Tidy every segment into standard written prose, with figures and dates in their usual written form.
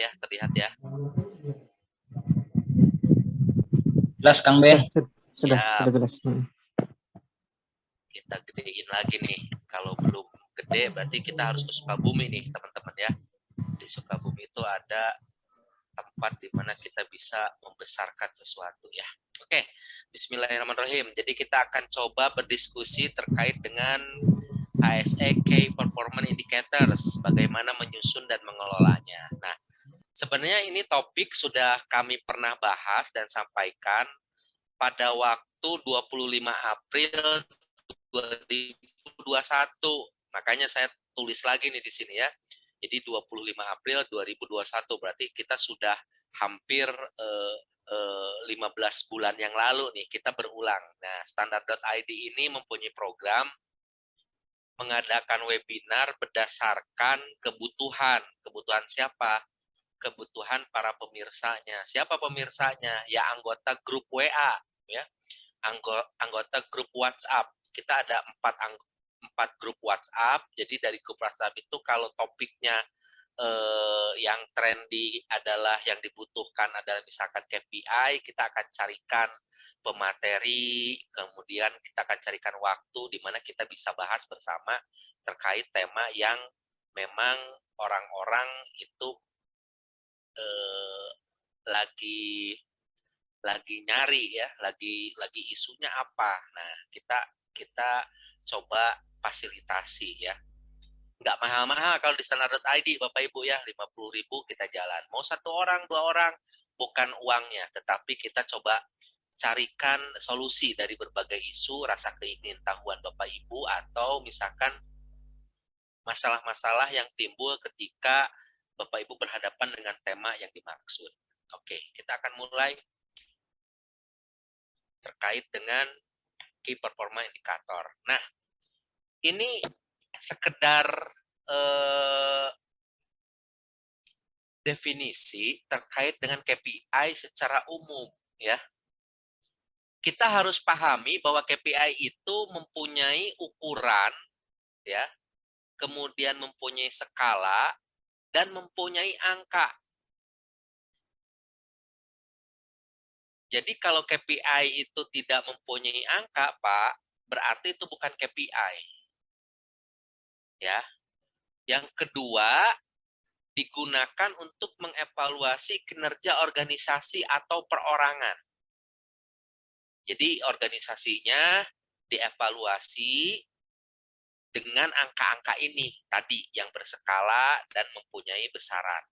Ya, terlihat ya. Jelas Kang Ben. Sudah jelas. Kita gedein lagi nih. Kalau belum gede berarti kita harus ke Sukabumi nih, teman-teman ya. Di Sukabumi itu ada tempat di mana kita bisa membesarkan sesuatu ya. Oke, bismillahirrahmanirrahim. Jadi kita akan coba berdiskusi terkait dengan HSE Key Performance Indicators, bagaimana menyusun dan mengelolanya. Nah, sebenarnya ini topik sudah kami pernah bahas dan sampaikan pada waktu 25 April 2021. Makanya saya tulis lagi nih di sini ya. Jadi 25 April 2021 berarti kita sudah hampir 15 bulan yang lalu nih kita berulang. Nah, Standard.id ini mempunyai program mengadakan webinar berdasarkan kebutuhan. Kebutuhan siapa? Kebutuhan para pemirsanya. Siapa pemirsanya? Ya anggota grup WA, ya. Anggota grup WhatsApp. Kita ada 4 grup WhatsApp. Jadi dari grup WhatsApp itu kalau topiknya yang trendy adalah yang dibutuhkan adalah misalkan KPI, kita akan carikan pemateri, kemudian kita akan carikan waktu di mana kita bisa bahas bersama terkait tema yang memang orang-orang itu lagi nyari ya, lagi isunya apa. Nah, kita coba fasilitasi ya. Nggak mahal-mahal kalau di Standard.id Bapak Ibu ya, 50.000 kita jalan. Mau 1 orang, 2 orang, bukan uangnya, tetapi kita coba carikan solusi dari berbagai isu, rasa keingintahuan Bapak Ibu, atau misalkan masalah-masalah yang timbul ketika Bapak Ibu berhadapan dengan tema yang dimaksud. Oke, kita akan mulai terkait dengan Key Performance Indicator. Nah, ini sekedar definisi terkait dengan KPI secara umum ya. Kita harus pahami bahwa KPI itu mempunyai ukuran ya, kemudian mempunyai skala dan mempunyai angka. Jadi kalau KPI itu tidak mempunyai angka, Pak, berarti itu bukan KPI. Ya. Yang kedua, digunakan untuk mengevaluasi kinerja organisasi atau perorangan. Jadi organisasinya dievaluasi dengan angka-angka ini tadi yang berskala dan mempunyai besaran.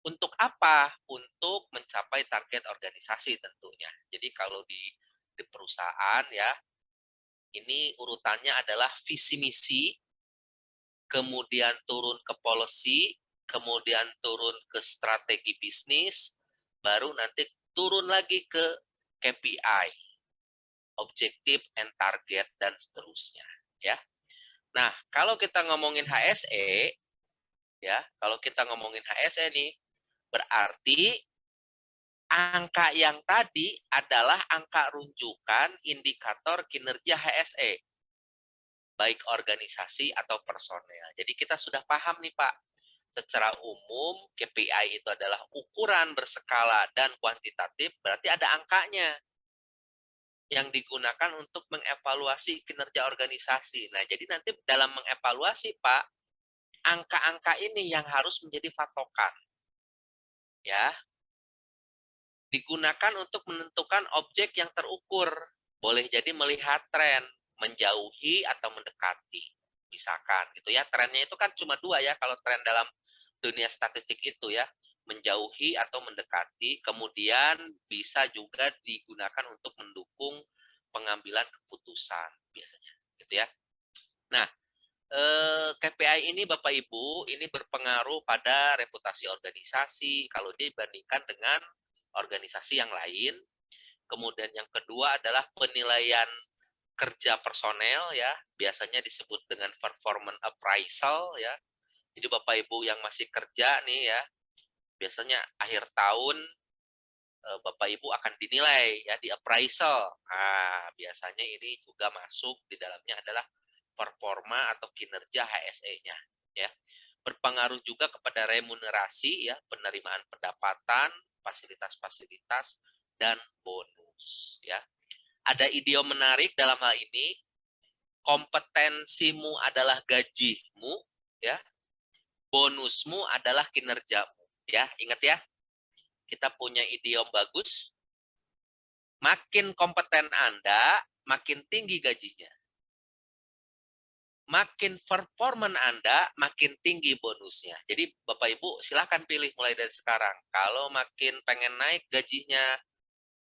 Untuk apa? Untuk mencapai target organisasi tentunya. Jadi kalau di perusahaan ya, ini urutannya adalah visi misi, kemudian turun ke policy, kemudian turun ke strategi bisnis, baru nanti turun lagi ke KPI, objektif and target dan seterusnya, ya. Nah, kalau kita ngomongin HSE, ya, kalau kita ngomongin HSE nih, berarti angka yang tadi adalah angka rujukan indikator kinerja HSE, baik organisasi atau personel. Jadi kita sudah paham nih Pak, secara umum KPI itu adalah ukuran berskala dan kuantitatif, berarti ada angkanya yang digunakan untuk mengevaluasi kinerja organisasi. Nah, jadi nanti dalam mengevaluasi Pak, angka-angka ini yang harus menjadi patokan. Ya. Digunakan untuk menentukan objek yang terukur. Boleh jadi melihat tren, menjauhi atau mendekati. Misalkan gitu ya, trennya itu kan cuma 2 ya kalau tren dalam dunia statistik itu ya, menjauhi atau mendekati, kemudian bisa juga digunakan untuk mendukung pengambilan keputusan biasanya, gitu ya. Nah, KPI ini Bapak Ibu ini berpengaruh pada reputasi organisasi kalau dibandingkan dengan organisasi yang lain. Kemudian yang kedua adalah penilaian kerja personel ya, biasanya disebut dengan performance appraisal ya. Jadi Bapak Ibu yang masih kerja nih ya, biasanya akhir tahun Bapak Ibu akan dinilai ya di appraisal. Nah, biasanya ini juga masuk di dalamnya adalah performa atau kinerja HSE-nya ya. berpengaruh juga kepada remunerasi, ya, penerimaan pendapatan, fasilitas-fasilitas, dan bonus. Ya, ada idiom menarik dalam hal ini. Kompetensimu adalah gajimu, ya. Bonusmu adalah kinerjamu. Ya, ingat ya. Kita punya idiom bagus. Makin kompeten Anda, makin tinggi gajinya. Makin performan Anda, makin tinggi bonusnya. Jadi Bapak Ibu silahkan pilih mulai dari sekarang. Kalau makin pengen naik gajinya,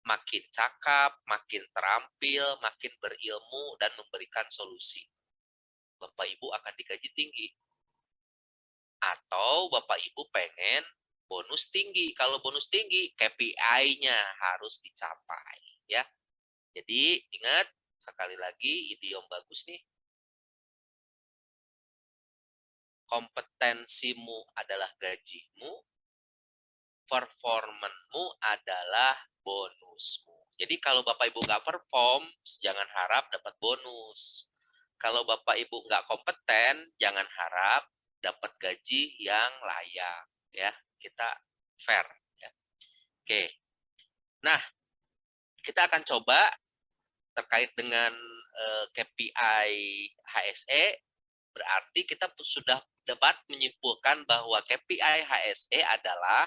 makin cakap, makin terampil, makin berilmu, dan memberikan solusi. Bapak Ibu akan digaji tinggi. Atau Bapak Ibu pengen bonus tinggi. Kalau bonus tinggi, KPI-nya harus dicapai. Ya. Jadi ingat, sekali lagi idiom bagus nih. Kompetensimu adalah gajimu, performanmu adalah bonusmu. Jadi kalau Bapak Ibu nggak perform, jangan harap dapat bonus. Kalau Bapak Ibu nggak kompeten, jangan harap dapat gaji yang layak. Ya, kita fair. Ya. Oke. Nah, kita akan coba terkait dengan KPI HSE. Berarti kita sudah dapat menyimpulkan bahwa KPI HSE adalah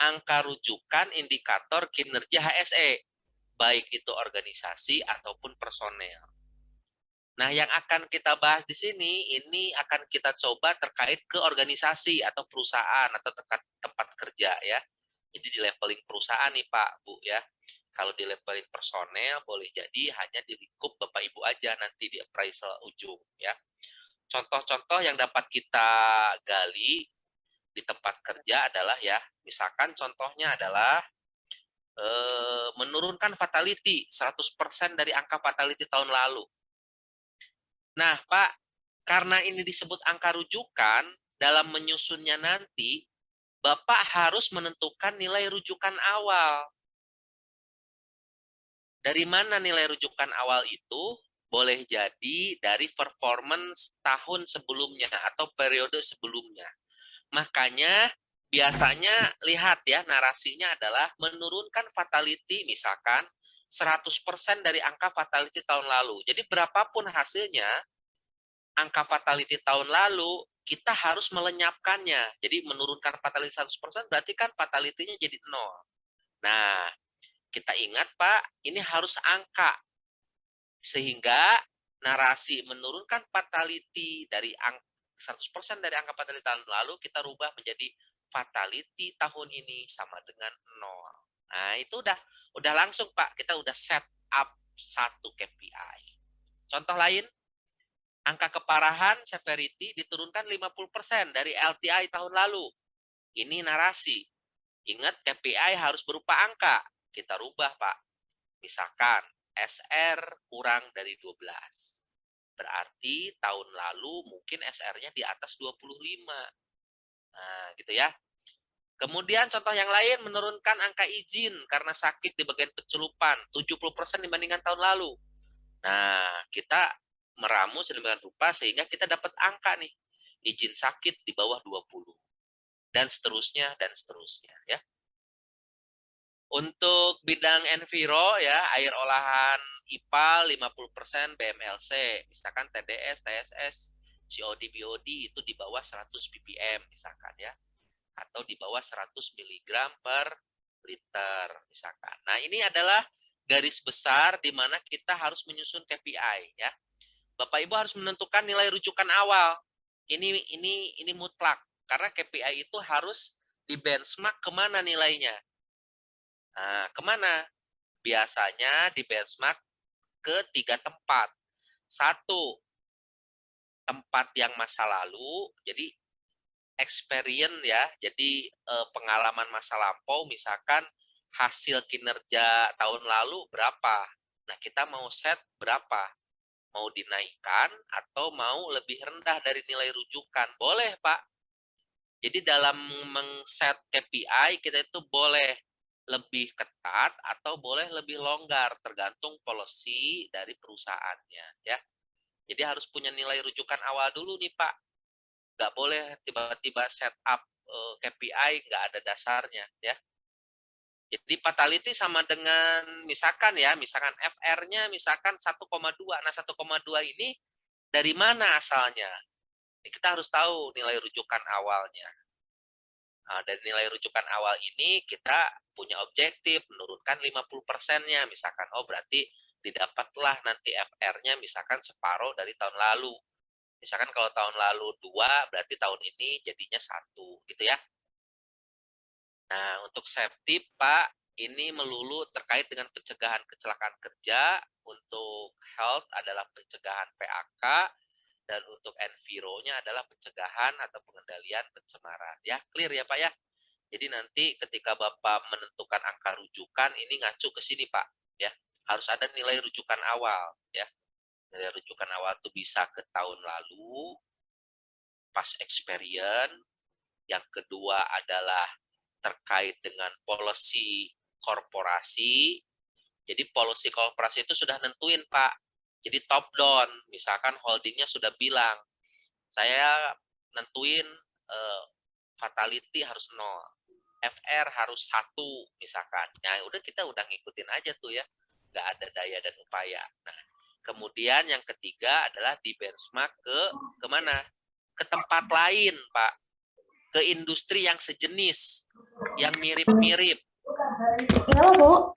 angka rujukan indikator kinerja HSE, baik itu organisasi ataupun personel. Nah, yang akan kita bahas di sini, ini akan kita coba terkait ke organisasi atau perusahaan atau tempat kerja, ya. Jadi di leveling perusahaan nih Pak, Bu, ya. Kalau di leveling personel, boleh jadi hanya di lingkup Bapak Ibu aja nanti di appraisal ujung, ya. Contoh-contoh yang dapat kita gali di tempat kerja adalah, ya, misalkan contohnya adalah menurunkan fatality 100% dari angka fatality tahun lalu. Nah, Pak, karena ini disebut angka rujukan, dalam menyusunnya nanti, Bapak harus menentukan nilai rujukan awal. Dari mana nilai rujukan awal itu? Boleh jadi dari performance tahun sebelumnya atau periode sebelumnya. Makanya biasanya lihat ya, narasinya adalah menurunkan fatality misalkan 100% dari angka fatality tahun lalu. Jadi berapapun hasilnya, angka fatality tahun lalu, kita harus melenyapkannya. Jadi menurunkan fatality 100% berarti kan fatality-nya jadi 0. Nah, kita ingat Pak, ini harus angka. Sehingga narasi menurunkan fatality dari 100% dari angka fatality tahun lalu, kita rubah menjadi fatality tahun ini sama dengan 0. Nah, itu udah langsung Pak, kita udah set up satu KPI. Contoh lain, angka keparahan severity diturunkan 50% dari LTI tahun lalu. Ini narasi. Ingat, KPI harus berupa angka. Kita rubah, Pak. Misalkan SR kurang dari 12. Berarti tahun lalu mungkin SR-nya di atas 25. Nah, gitu ya. Kemudian contoh yang lain, menurunkan angka izin karena sakit di bagian pencelupan 70% dibandingkan tahun lalu. Nah, kita meramu sedemikian rupa sehingga kita dapat angka nih. Izin sakit di bawah 20. Dan seterusnya, ya. Untuk bidang enviro, ya, air olahan IPA 50% BMLC, misalkan TDS, TSS, COD, BOD itu di bawah 100 ppm misalkan ya, atau di bawah 100 mg per liter misalkan. Nah, ini adalah garis besar di mana kita harus menyusun KPI ya. Bapak Ibu harus menentukan nilai rujukan awal. Ini mutlak karena KPI itu harus di benchmark kemana nilainya. Nah, kemana? Biasanya di benchmark ke 3 tempat. 1, tempat yang masa lalu, jadi experience ya, jadi pengalaman masa lampau, misalkan hasil kinerja tahun lalu berapa. Nah, kita mau set berapa? Mau dinaikkan atau mau lebih rendah dari nilai rujukan? Boleh, Pak. Jadi dalam meng-set KPI, kita itu boleh lebih ketat atau boleh lebih longgar, tergantung policy dari perusahaannya. Ya. Jadi harus punya nilai rujukan awal dulu nih Pak. nggak boleh tiba-tiba setup KPI nggak ada dasarnya ya. Jadi fatality sama dengan misalkan FR-nya misalkan 1,2. Nah, 1,2 ini dari mana asalnya? Kita harus tahu nilai rujukan awalnya. Nah, dari nilai rujukan awal ini kita punya objektif menurunkan 50%-nya. Misalkan, oh berarti didapatlah nanti FR-nya misalkan separuh dari tahun lalu. Misalkan kalau tahun lalu 2, berarti tahun ini jadinya 1, gitu ya. Nah, untuk safety, Pak, ini melulu terkait dengan pencegahan kecelakaan kerja. Untuk health adalah pencegahan PAK, dan untuk enviro-nya adalah pencegahan atau pengendalian pencemaran. Ya, clear ya Pak ya? Jadi nanti ketika Bapak menentukan angka rujukan, ini ngacu ke sini Pak. Ya, harus ada nilai rujukan awal. Ya, nilai rujukan awal itu bisa ke tahun lalu, past experience. Yang kedua adalah terkait dengan policy korporasi. Jadi policy korporasi itu sudah nentuin Pak. Jadi top down, misalkan holdingnya sudah bilang, saya nentuin fatality harus 0, FR harus 1 misalkan. Nah, kita udah ngikutin aja tuh ya. Nggak ada daya dan upaya. Nah, kemudian yang ketiga adalah di benchmark ke mana? Ke tempat lain, Pak. Ke industri yang sejenis, yang mirip-mirip. Iya, Bu.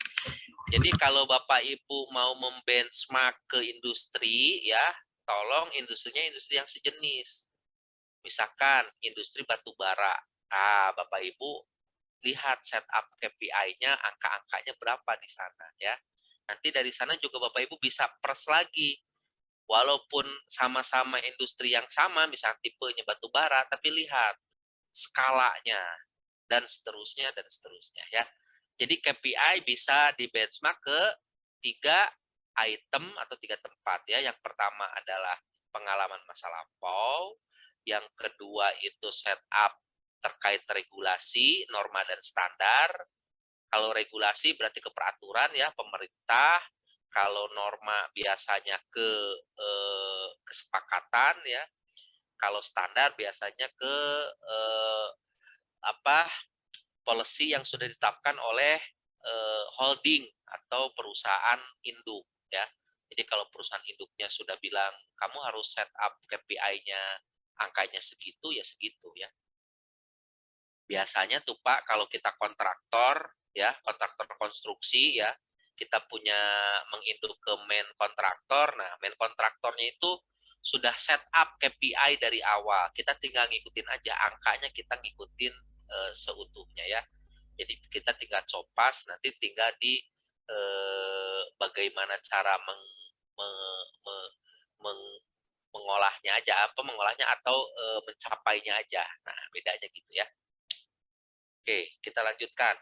Jadi kalau Bapak Ibu mau membenchmark ke industri ya, tolong industrinya industri yang sejenis. Misalkan industri batu bara. Ah, Bapak Ibu lihat setup KPI-nya, angka-angkanya berapa di sana ya. Nanti dari sana juga Bapak Ibu bisa pers lagi. Walaupun sama-sama industri yang sama, misalnya tipenya batu bara, tapi lihat skalanya dan seterusnya ya. Jadi KPI bisa di benchmark ke 3 item atau 3 tempat ya. Yang pertama adalah pengalaman masa lampau, yang kedua itu setup terkait regulasi, norma dan standar. Kalau regulasi berarti ke peraturan ya pemerintah. Kalau norma biasanya ke kesepakatan ya. Kalau standar biasanya ke policy yang sudah ditetapkan oleh holding atau perusahaan induk ya. Jadi kalau perusahaan induknya sudah bilang kamu harus set up KPI-nya angkanya segitu ya segitu ya. Biasanya tuh Pak kalau kita kontraktor ya, kontraktor konstruksi ya, kita punya menginduk ke main kontraktor. Nah, main kontraktornya itu sudah set up KPI dari awal. Kita tinggal ngikutin aja angkanya, kita ngikutin seutuhnya ya. Jadi kita tinggal copas, nanti tinggal di bagaimana cara mengolahnya aja, mengolahnya atau mencapainya aja. Nah, bedanya gitu ya. Oke, kita lanjutkan.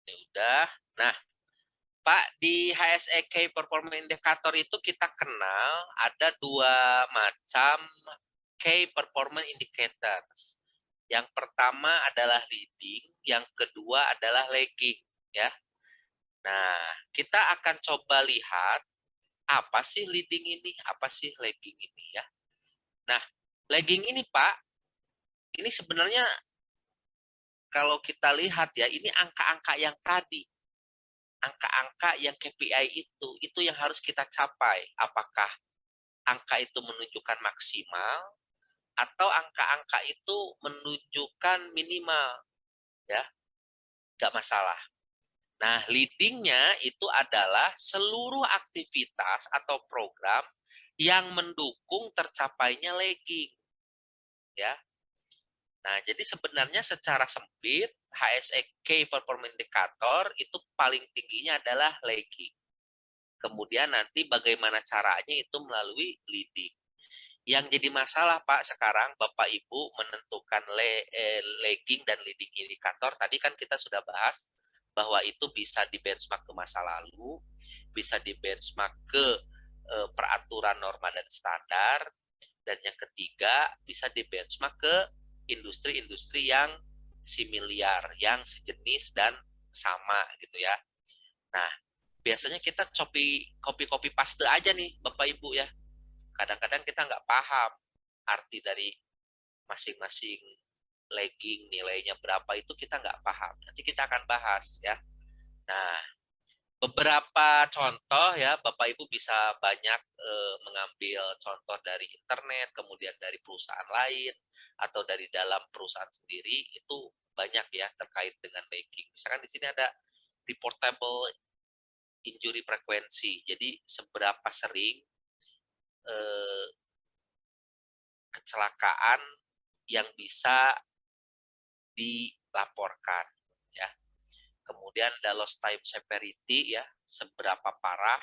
Ini udah. Nah, Pak, di HSE Key Performance Indicator itu kita kenal ada 2 macam Key Performance Indicators. Yang pertama adalah leading, yang kedua adalah lagging, ya. Nah, kita akan coba lihat apa sih leading ini, apa sih lagging ini, ya. Nah, lagging ini, Pak, ini sebenarnya kalau kita lihat ya, ini angka-angka yang tadi. Angka-angka yang KPI itu yang harus kita capai. Apakah angka itu menunjukkan maksimal atau angka-angka itu menunjukkan minimal, ya, nggak masalah. Nah, leadingnya itu adalah seluruh aktivitas atau program yang mendukung tercapainya lagging, ya. Nah, jadi sebenarnya secara sempit HSE Key Performance Indicator itu paling tingginya adalah lagging. Kemudian nanti bagaimana caranya itu melalui leading. Yang jadi masalah Pak sekarang Bapak Ibu menentukan lagging dan leading indikator. Tadi kan kita sudah bahas bahwa itu bisa di benchmark ke masa lalu, bisa di benchmark ke peraturan norma dan standar, dan yang ketiga bisa di benchmark ke industri-industri yang similiar, yang sejenis dan sama gitu ya. Nah, biasanya kita copy paste aja nih Bapak Ibu ya. Kadang-kadang kita nggak paham arti dari masing-masing legging, nilainya berapa itu kita nggak paham. Nanti kita akan bahas ya. Nah, beberapa contoh ya, Bapak Ibu bisa banyak mengambil contoh dari internet, kemudian dari perusahaan lain, atau dari dalam perusahaan sendiri, itu banyak ya terkait dengan legging. Misalkan di sini ada reportable injury frequency, jadi seberapa sering kecelakaan yang bisa dilaporkan ya. Kemudian ada lost time severity ya, seberapa parah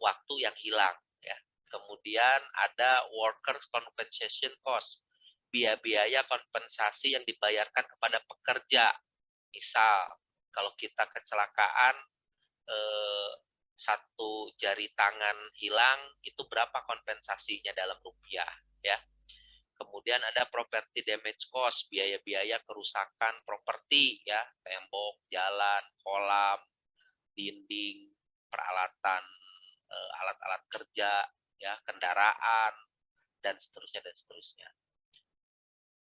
waktu yang hilang ya. Kemudian ada workers compensation cost, biaya-biaya kompensasi yang dibayarkan kepada pekerja. Misal kalau kita kecelakaan satu jari tangan hilang, itu berapa kompensasinya dalam rupiah ya. Kemudian ada property damage cost, biaya-biaya kerusakan properti ya, tembok, jalan, kolam, dinding, peralatan, alat-alat kerja, ya, kendaraan, dan seterusnya dan seterusnya.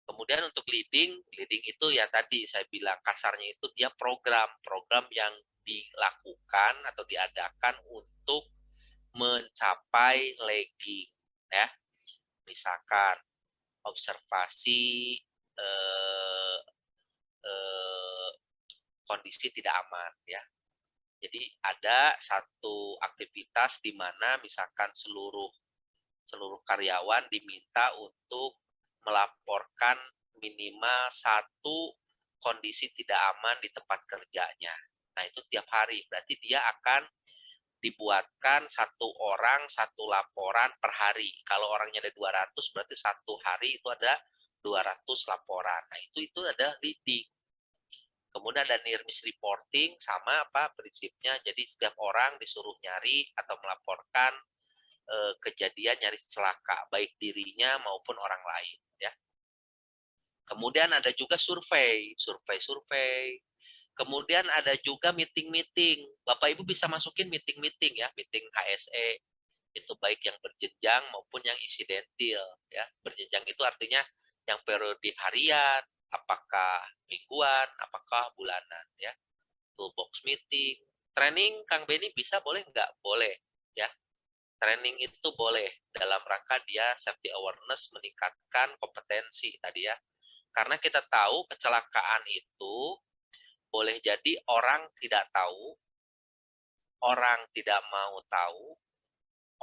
Kemudian untuk leading itu ya tadi saya bilang kasarnya itu dia program yang dilakukan atau diadakan untuk mencapai legging ya. Misalkan observasi kondisi tidak aman ya. Jadi ada satu aktivitas di mana misalkan seluruh karyawan diminta untuk melaporkan minimal satu kondisi tidak aman di tempat kerjanya. Nah, itu tiap hari. Berarti dia akan dibuatkan satu orang satu laporan per hari. Kalau orangnya ada 200, berarti satu hari itu ada 200 laporan. Nah, itu ada leading. Kemudian ada near miss reporting, sama apa prinsipnya. Jadi setiap orang disuruh nyari atau melaporkan kejadian nyaris celaka, baik dirinya maupun orang lain. Ya. Kemudian ada juga survei. Kemudian ada juga meeting. Bapak Ibu bisa masukin meeting ya, meeting HSE. Itu baik yang berjenjang maupun yang insidentil. Ya. Berjenjang itu artinya yang periodik harian, apakah mingguan, apakah bulanan. Ya. Toolbox meeting. Training, Kang Beni bisa boleh nggak? Boleh. Ya. Training itu boleh dalam rangka dia safety awareness, meningkatkan kompetensi tadi ya. Karena kita tahu kecelakaan itu boleh jadi orang tidak tahu, orang tidak mau tahu,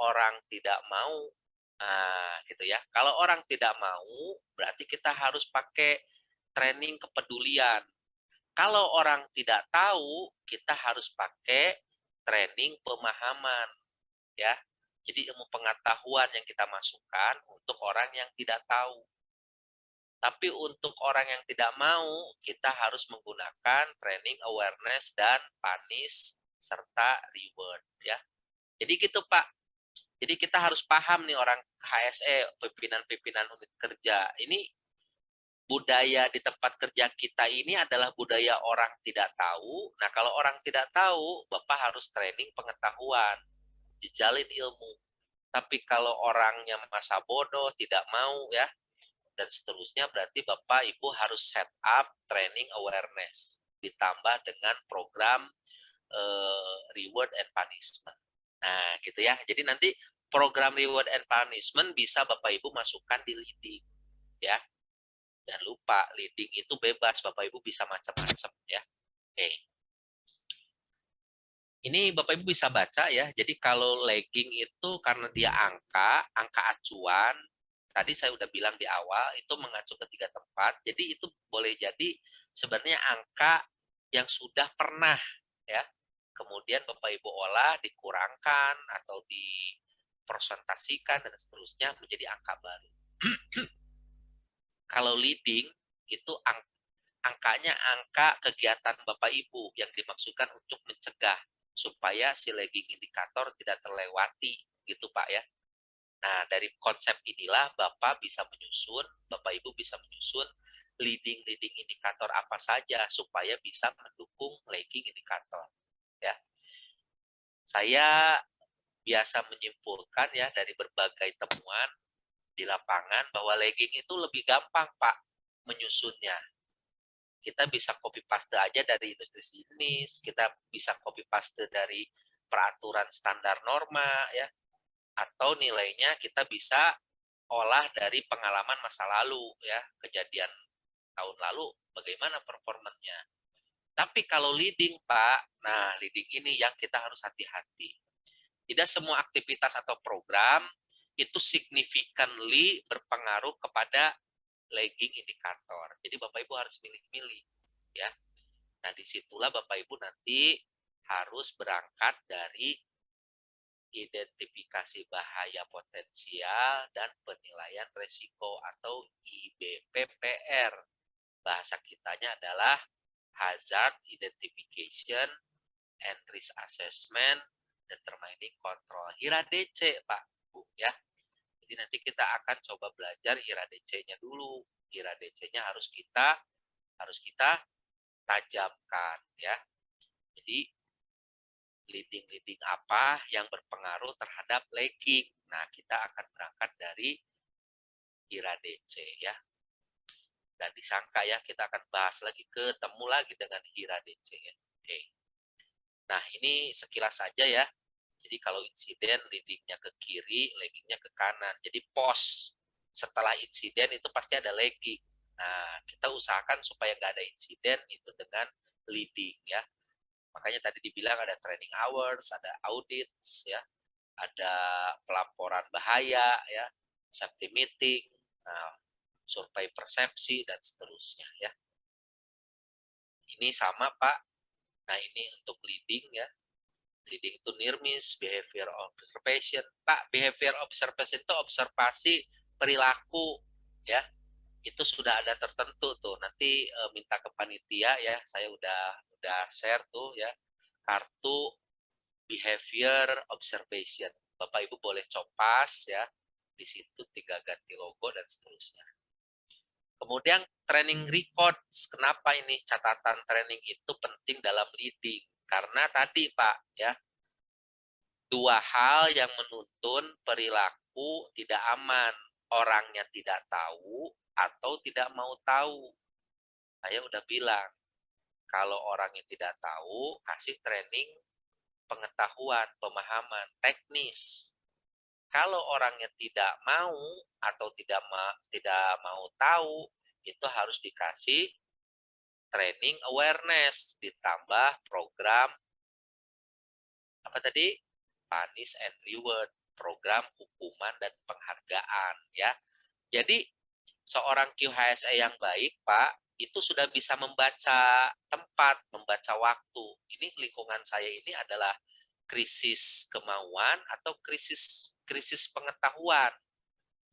orang tidak mau, nah gitu ya. Kalau orang tidak mau, berarti kita harus pakai training kepedulian. Kalau orang tidak tahu, kita harus pakai training pemahaman, ya. Jadi ilmu pengetahuan yang kita masukkan untuk orang yang tidak tahu. Tapi untuk orang yang tidak mau, kita harus menggunakan training awareness dan punish serta reward ya. Jadi gitu Pak. Jadi kita harus paham nih orang HSE, pimpinan-pimpinan unit kerja. Ini budaya di tempat kerja kita ini adalah budaya orang tidak tahu. Nah, kalau orang tidak tahu, Bapak harus training pengetahuan, jejalin ilmu. Tapi kalau orangnya masa bodoh, tidak mau ya, dan seterusnya, berarti Bapak Ibu harus set up training awareness ditambah dengan program reward and punishment. Nah, gitu ya. Jadi nanti program reward and punishment bisa Bapak Ibu masukkan di leading ya. Jangan lupa leading itu bebas, Bapak Ibu bisa macam-macam ya. Oke. Ini Bapak Ibu bisa baca ya. Jadi kalau legging itu karena dia angka acuan, tadi saya udah bilang di awal itu mengacu ke 3 tempat. Jadi itu boleh jadi sebenarnya angka yang sudah pernah ya. Kemudian Bapak Ibu olah, dikurangkan atau dipresentasikan dan seterusnya menjadi angka baru. Kalau leading itu angkanya angka kegiatan Bapak Ibu yang dimaksudkan untuk mencegah supaya si lagging indikator tidak terlewati gitu Pak ya. Nah, dari konsep inilah Bapak bisa menyusun, Bapak Ibu bisa menyusun leading indikator apa saja supaya bisa mendukung lagging indikator ya. Saya biasa menyimpulkan ya dari berbagai temuan di lapangan bahwa legging itu lebih gampang, Pak, menyusunnya. Kita bisa copy paste aja dari industri jenis, kita bisa copy paste dari peraturan standar norma ya, atau nilainya kita bisa olah dari pengalaman masa lalu ya, kejadian tahun lalu bagaimana performanya. Tapi kalau leading, Pak, nah leading ini yang kita harus hati-hati. Tidak semua aktivitas atau program itu significantly berpengaruh kepada lagging indikator. Jadi Bapak Ibu harus milih-milih ya. Nah, disitulah Bapak Ibu nanti harus berangkat dari identifikasi bahaya potensial dan penilaian resiko atau IBPPR. Bahasa kitanya adalah Hazard Identification and Risk Assessment Determining Control. HIRA DC, Pak, Bu, ya. Jadi nanti kita akan coba belajar HIRA DC-nya dulu. HIRA DC-nya harus kita tajamkan, ya. Jadi leading apa yang berpengaruh terhadap lagging. Nah, kita akan berangkat dari HIRA DC, ya. Dan disangka ya, kita akan bahas lagi, ketemu lagi dengan HIRA DC, ya. Oke. Nah, ini sekilas saja ya. Jadi kalau insiden leadingnya ke kiri, laggingnya ke kanan. Jadi pos setelah insiden itu pasti ada lagging. Nah, kita usahakan supaya nggak ada insiden itu dengan leading ya. Makanya tadi dibilang ada training hours, ada audits ya, ada pelaporan bahaya ya, safety meeting, survei persepsi dan seterusnya ya. Ini sama Pak. Nah, ini untuk leading ya. Leading to near miss, behavior observation. Pak, behavior observation itu observasi perilaku ya. Itu sudah ada tertentu tuh. Nanti minta ke panitia ya. Saya udah share tuh ya kartu behavior observation. Bapak Ibu boleh copas ya. Di situ tinggal ganti logo dan seterusnya. Kemudian training records. Kenapa ini catatan training itu penting dalam leading? Karena tadi Pak ya, dua hal yang menuntun perilaku tidak aman. Orangnya tidak tahu atau tidak mau tahu. Saya udah bilang, kalau orangnya tidak tahu, kasih training pengetahuan, pemahaman, teknis. Kalau orangnya tidak mau atau tidak mau tahu, itu harus dikasih training awareness, ditambah program apa tadi? Punish and reward, program hukuman dan penghargaan ya. Jadi seorang QHSE yang baik, Pak, itu sudah bisa membaca tempat, membaca waktu. Ini lingkungan saya ini adalah krisis kemauan atau krisis pengetahuan.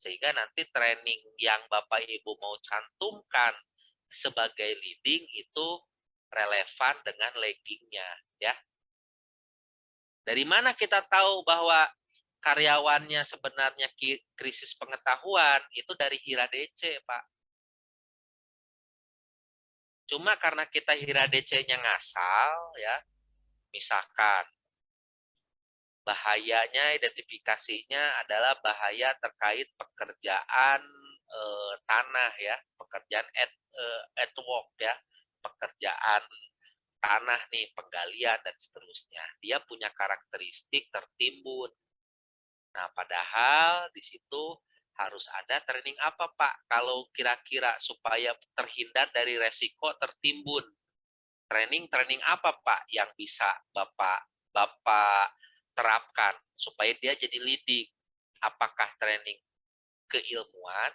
Sehingga nanti training yang Bapak Ibu mau cantumkan sebagai leading itu relevan dengan laggingnya ya. Dari mana kita tahu bahwa karyawannya sebenarnya krisis pengetahuan? Itu dari HIRA DC, Pak. Cuma karena kita HIRA DC-nya ngasal, ya, misalkan bahayanya, identifikasinya adalah bahaya terkait pekerjaan tanah, ya, pekerjaan at work, ya, pekerjaan tanah nih, penggalian dan seterusnya. Dia punya karakteristik tertimbun. Nah, padahal di situ harus ada training apa, Pak? Kalau kira-kira supaya terhindar dari resiko tertimbun. Training apa, Pak, yang bisa Bapak terapkan supaya dia jadi leading? Apakah training keilmuan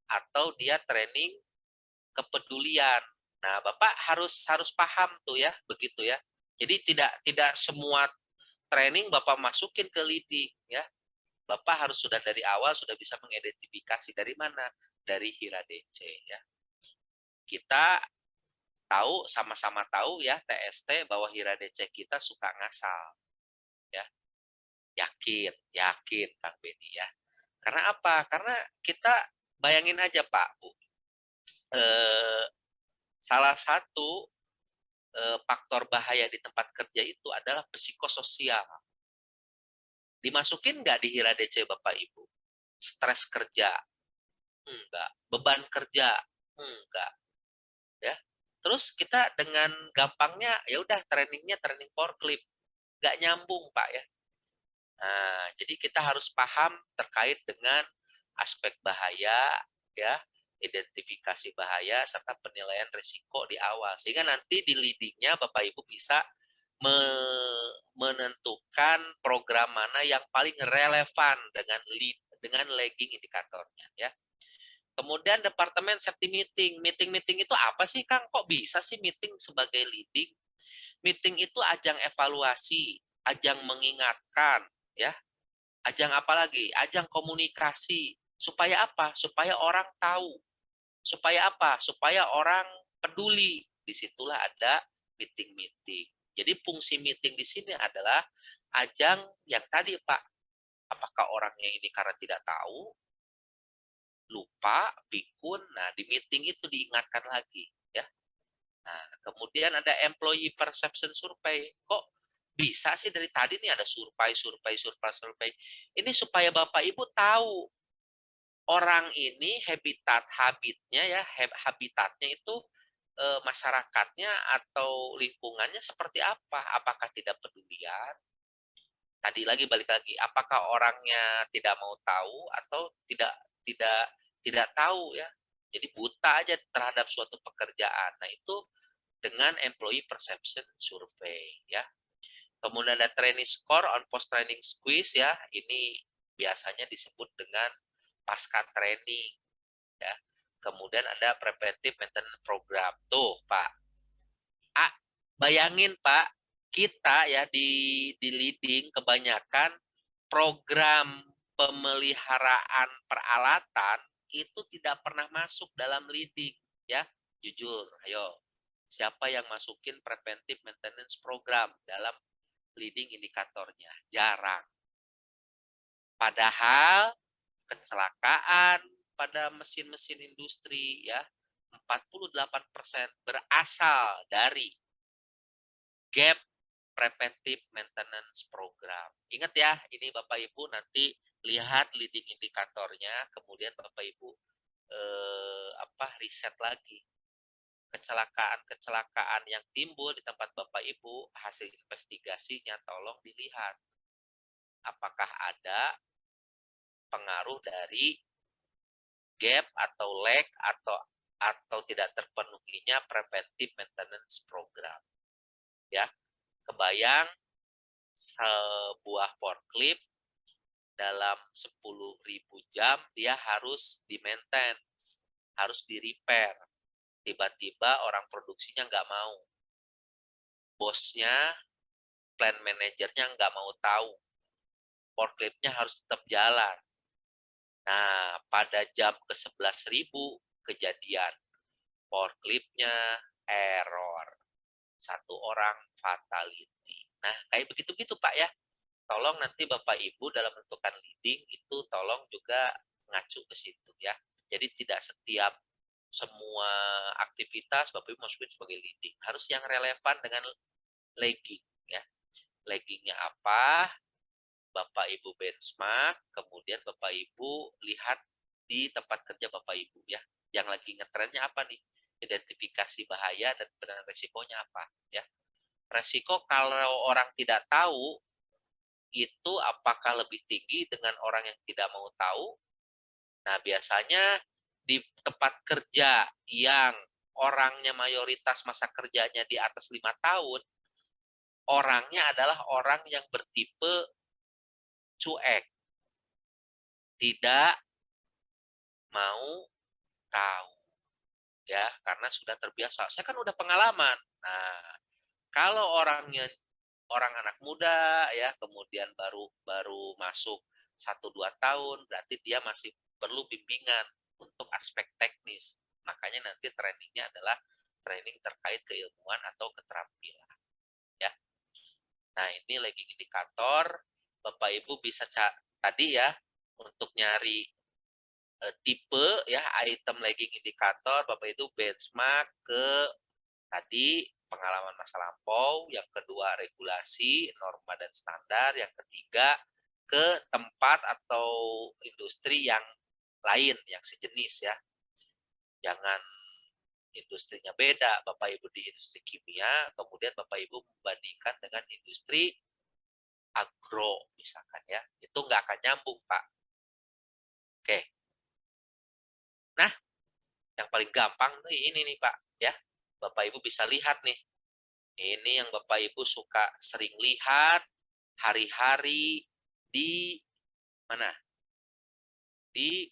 atau dia training kepedulian? Nah, Bapak harus paham tuh ya, begitu ya. Jadi tidak semua training Bapak masukin ke leading ya. Bapak harus sudah dari awal sudah bisa mengidentifikasi dari mana? Dari HIRA DC ya. Kita tahu, sama-sama tahu ya, TST bahwa HIRA DC kita suka ngasal. Ya. Yakin Kang Beni ya. Karena apa? Karena kita bayangin aja Pak, Bu. Salah satu faktor bahaya di tempat kerja itu adalah psikososial. Dimasukin nggak di HIRA DC Bapak Ibu? Stres kerja? Enggak. Beban kerja? Enggak. Ya. Terus kita dengan gampangnya ya udah trainingnya training forklift. Nggak nyambung Pak ya. Nah, jadi kita harus paham terkait dengan aspek bahaya, ya, identifikasi bahaya serta penilaian risiko di awal. Sehingga nanti di leading-nya Bapak Ibu bisa menentukan program mana yang paling relevan dengan lagging indikatornya, ya. Kemudian departemen safety meeting. Meeting itu apa sih, Kang? Kok bisa sih meeting sebagai leading? Meeting itu ajang evaluasi, ajang mengingatkan, ya. Ajang apa lagi? Ajang komunikasi. Supaya apa? Supaya orang tahu. Supaya apa? Supaya orang peduli. Disitulah ada meeting-meeting. Jadi fungsi meeting di sini adalah ajang yang tadi Pak, apakah orangnya ini karena tidak tahu, lupa, pikun, nah di meeting itu diingatkan lagi. Ya. Nah, kemudian ada employee perception survey. Kok bisa sih dari tadi nih ada survei. Ini supaya Bapak Ibu tahu orang ini habitatnya itu masyarakatnya atau lingkungannya seperti apa? Apakah tidak pedulian? Tadi lagi balik lagi, apakah orangnya tidak mau tahu atau tidak tidak tahu ya? Jadi buta aja terhadap suatu pekerjaan. Nah, itu dengan employee perception survey ya. Kemudian ada training score on post training quiz ya. Ini biasanya disebut dengan pasca training ya. Kemudian ada preventive maintenance program. Tuh, Pak. Bayangin, Pak, kita ya di leading kebanyakan program pemeliharaan peralatan itu tidak pernah masuk dalam leading ya. Jujur, ayo. Siapa yang masukin preventive maintenance program dalam leading indikatornya? Jarang. Padahal kecelakaan pada mesin-mesin industri ya 48% berasal dari gap preventive maintenance program. Ingat ya, ini Bapak Ibu nanti lihat leading indikatornya, kemudian Bapak Ibu riset lagi kecelakaan-kecelakaan yang timbul di tempat Bapak Ibu, hasil investigasinya tolong dilihat. Apakah ada pengaruh dari gap atau lag atau tidak terpenuhinya preventive maintenance program. Ya, kebayang sebuah forklift dalam 10.000 jam dia harus di-maintain, harus di-repair. Tiba-tiba orang produksinya nggak mau. Bosnya, plant manajernya nggak mau tahu. Forkliftnya harus tetap jalan. Nah, pada jam ke-11.000 kejadian. Forkliftnya error. Satu orang fatality. Nah, kayak begitu-gitu Pak ya. Tolong nanti Bapak Ibu dalam menentukan leading itu tolong juga ngacu ke situ ya. Jadi tidak setiap semua aktivitas Bapak Ibu masukin sebagai leading. Harus yang relevan dengan lagging ya. Laggingnya apa? Bapak Ibu benchmark, kemudian Bapak Ibu lihat di tempat kerja Bapak Ibu ya. Yang lagi ngetrennya apa nih? Identifikasi bahaya dan penilaian resikonya apa ya. Resiko kalau orang tidak tahu itu apakah lebih tinggi dengan orang yang tidak mau tahu? Nah, biasanya di tempat kerja yang orangnya mayoritas masa kerjanya di atas 5 tahun, orangnya adalah orang yang bertipe cuek. Tidak mau tahu. Ya, karena sudah terbiasa. Saya kan udah pengalaman. Nah, kalau orang anak muda ya, kemudian baru masuk 1-2 tahun, berarti dia masih perlu bimbingan untuk aspek teknis. Makanya nanti trainingnya adalah training terkait keilmuan atau keterampilan. Ya. Nah, ini lagging indikator. Bapak Ibu bisa tadi ya untuk nyari tipe ya item lagging indikator, Bapak itu benchmark ke tadi pengalaman masa lampau, yang kedua regulasi, norma dan standar, yang ketiga ke tempat atau industri yang lain, yang sejenis ya. Jangan industrinya beda, Bapak Ibu di industri kimia, kemudian Bapak Ibu membandingkan dengan industri agro misalkan ya. Itu nggak akan nyambung, Pak. Oke. Nah, yang paling gampang ini nih, Pak, ya. Bapak Ibu bisa lihat nih. Ini yang Bapak Ibu suka sering lihat hari-hari di mana? Di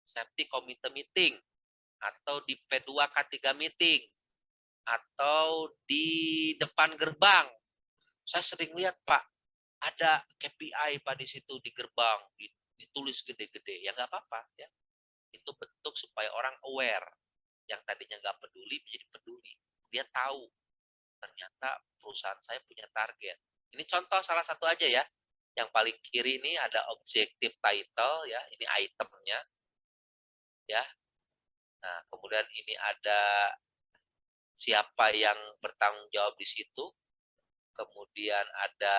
safety committee meeting, atau di P2K3 meeting, atau di depan gerbang. Saya sering lihat, Pak, ada KPI Pak di situ di gerbang, ditulis gede-gede. Ya nggak apa-apa ya. Itu bentuk supaya orang aware. Yang tadinya nggak peduli menjadi peduli. Dia tahu ternyata perusahaan saya punya target. Ini contoh salah satu aja ya. Yang paling kiri ini ada objective title ya, ini itemnya ya. Nah, kemudian ini ada siapa yang bertanggung jawab di situ. Kemudian ada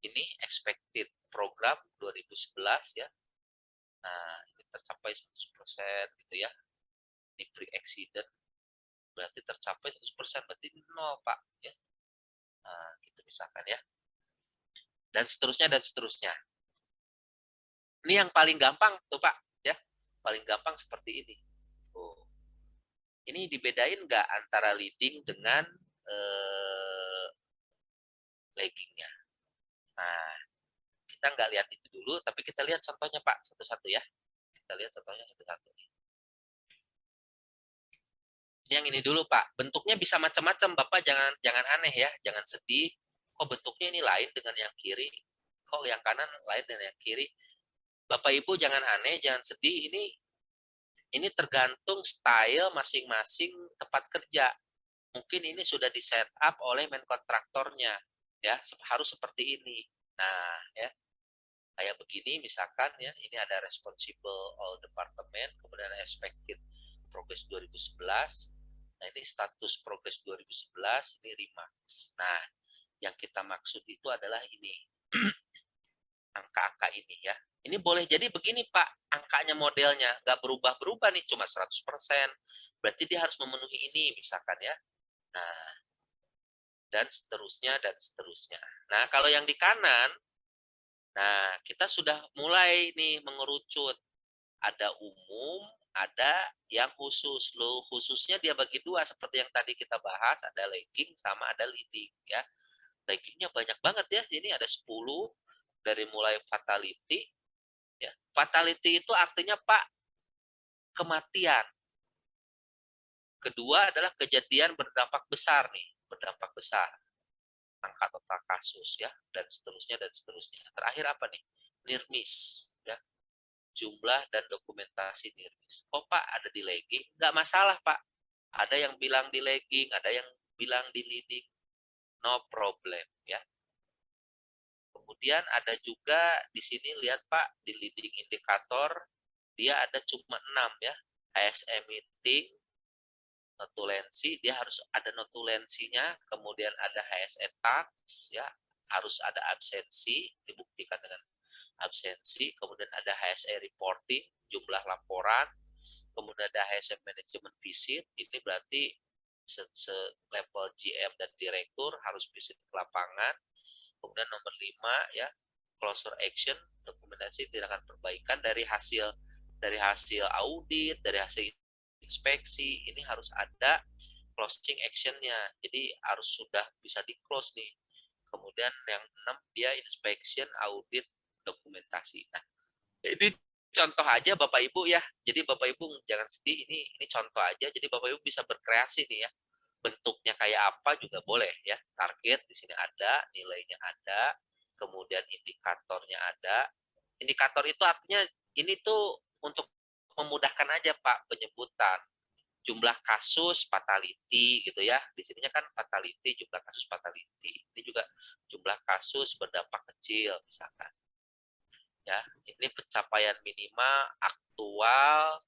ini expected program 2011 ya. Nah, ini tercapai 100% gitu ya. Di pre-accident berarti tercapai 100%, berarti 0, Pak ya. Nah, gitu misalkan ya. Dan seterusnya dan seterusnya. Ini yang paling gampang tuh, Pak ya. Paling gampang seperti ini. Oh. Ini dibedain nggak antara leading dengan laggingnya? Nah, kita nggak lihat itu dulu, tapi kita lihat contohnya, Pak, satu-satu ya. Kita lihat contohnya satu-satu. Ini yang ini dulu, Pak. Bentuknya bisa macam-macam, Bapak jangan aneh ya, jangan sedih. Kok bentuknya ini lain dengan yang kiri? Kok yang kanan lain dengan yang kiri? Bapak Ibu jangan aneh, jangan sedih. Ini tergantung style masing-masing tempat kerja. Mungkin ini sudah di set up oleh main kontraktornya, ya harus seperti ini. Nah, ya kayak begini misalkan ya, ini ada responsible all department, kemudian expected progress 2011. Nah, ini status progress 2011, ini remarks. Nah, yang kita maksud itu adalah ini. Angka-angka ini ya. Ini boleh jadi begini, Pak, angkanya modelnya nggak berubah-berubah nih, cuma 100%. Berarti dia harus memenuhi ini misalkan ya. Nah, dan seterusnya dan seterusnya. Nah, kalau yang di kanan, nah kita sudah mulai nih mengerucut. Ada umum, ada yang khusus. Loh, khususnya dia bagi dua seperti yang tadi kita bahas, ada lagging sama ada leading ya. Laggingnya banyak banget ya. Jadi ada 10 dari mulai fatality ya. Fatality itu artinya, Pak, kematian. Kedua adalah kejadian berdampak besar nih, berdampak besar. Angka total kasus ya, dan seterusnya dan seterusnya. Terakhir apa nih? Near miss ya. Jumlah dan dokumentasi near miss. Oh, Pak, ada di lagging? Nggak masalah, Pak. Ada yang bilang di lagging, ada yang bilang di leading. No problem ya. Kemudian ada juga di sini lihat, Pak, di leading indikator dia ada cuma 6 ya. HSM meeting, notulensi, dia harus ada notulensinya, kemudian ada HSE tax ya, harus ada absensi, dibuktikan dengan absensi, kemudian ada HSE reporting, jumlah laporan, kemudian ada HSM management visit, ini berarti level GM dan direktur harus visit ke lapangan. Kemudian nomor 5 ya, closure action, dokumentasi tindakan perbaikan dari hasil audit, dari hasil inspeksi, ini harus ada closing action-nya. Jadi harus sudah bisa di-close nih. Kemudian yang 6 dia inspection, audit, dokumentasi. Nah, ini contoh aja Bapak Ibu ya. Jadi Bapak Ibu jangan sedih, ini contoh aja. Jadi Bapak Ibu bisa berkreasi nih ya. Bentuknya kayak apa juga boleh ya. Target di sini ada, nilainya ada, kemudian indikatornya ada. Indikator itu artinya ini tuh untuk memudahkan aja, Pak, penyebutan. Jumlah kasus fatality gitu ya. Di sininya kan fatality, jumlah kasus fatality. Ini juga jumlah kasus berdampak kecil misalkan. Ya, ini pencapaian minimal, aktual,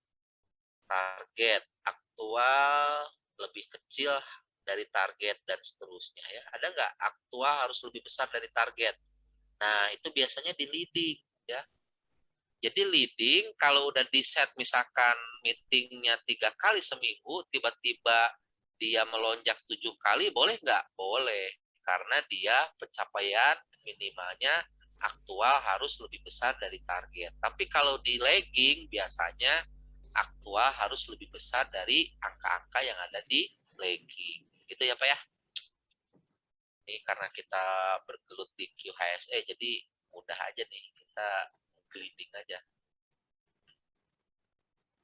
target, aktual lebih kecil dari target dan seterusnya ya. Ada nggak aktual harus lebih besar dari target? Nah, itu biasanya di leading ya. Jadi leading kalau udah di set misalkan meetingnya 3 kali seminggu, tiba-tiba dia melonjak 7 kali, boleh nggak? Boleh. Karena dia pencapaian minimalnya aktual harus lebih besar dari target. Tapi kalau di lagging biasanya aktual harus lebih besar dari angka-angka yang ada di lagging. Gitu ya Pak ya. Ini karena kita bergelut di QHSE, jadi mudah aja nih kita gliding aja.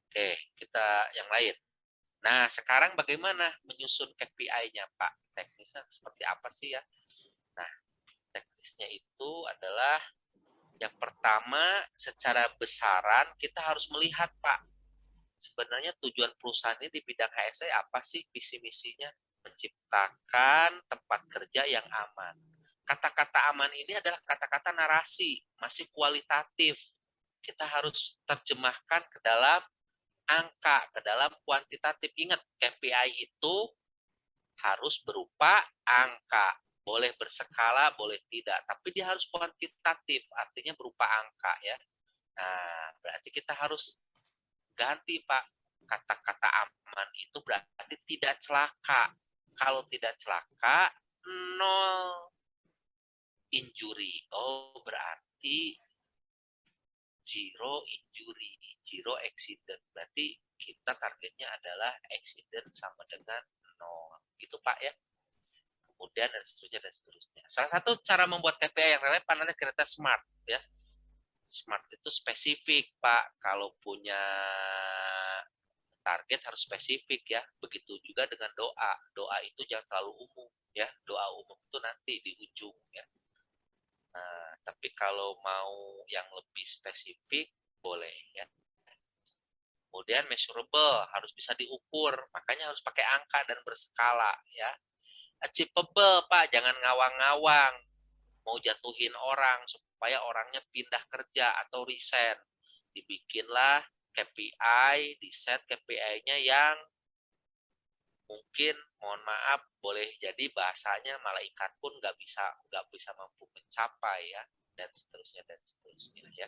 Oke, kita yang lain. Nah, sekarang bagaimana menyusun KPI-nya, Pak? Teknisnya seperti apa sih ya? Nah, teknisnya itu adalah yang pertama, secara besaran kita harus melihat, Pak. Sebenarnya tujuan perusahaan ini di bidang HSE apa sih visi misinya? Menciptakan tempat kerja yang aman. Kata-kata aman ini adalah kata-kata narasi, masih kualitatif. Kita harus terjemahkan ke dalam angka, ke dalam kuantitatif. Ingat, KPI itu harus berupa angka. Boleh berskala, boleh tidak. Tapi dia harus kuantitatif, artinya berupa angka ya. Nah, berarti kita harus ganti, Pak. Kata-kata aman itu berarti tidak celaka. Kalau tidak celaka, nol injury. Oh, berarti zero injury, zero accident. Berarti kita targetnya adalah accident sama dengan nol. Gitu Pak ya. Kemudian dan seterusnya dan seterusnya. Salah satu cara membuat KPI yang relevan adalah kereta smart ya. Smart itu spesifik Pak. Kalau punya target harus spesifik ya. Begitu juga dengan doa. Doa itu jangan terlalu umum ya. Doa umum itu nanti di ujung ya. Nah, tapi kalau mau yang lebih spesifik boleh ya. Kemudian measurable harus bisa diukur, makanya harus pakai angka dan berskala ya. Achievable Pak, jangan ngawang-ngawang mau jatuhin orang supaya orangnya pindah kerja atau resign. Dibikinlah KPI, di set KPI-nya yang mungkin mohon maaf boleh jadi bahasanya malaikat pun nggak bisa mampu mencapai ya, dan seterusnya ya.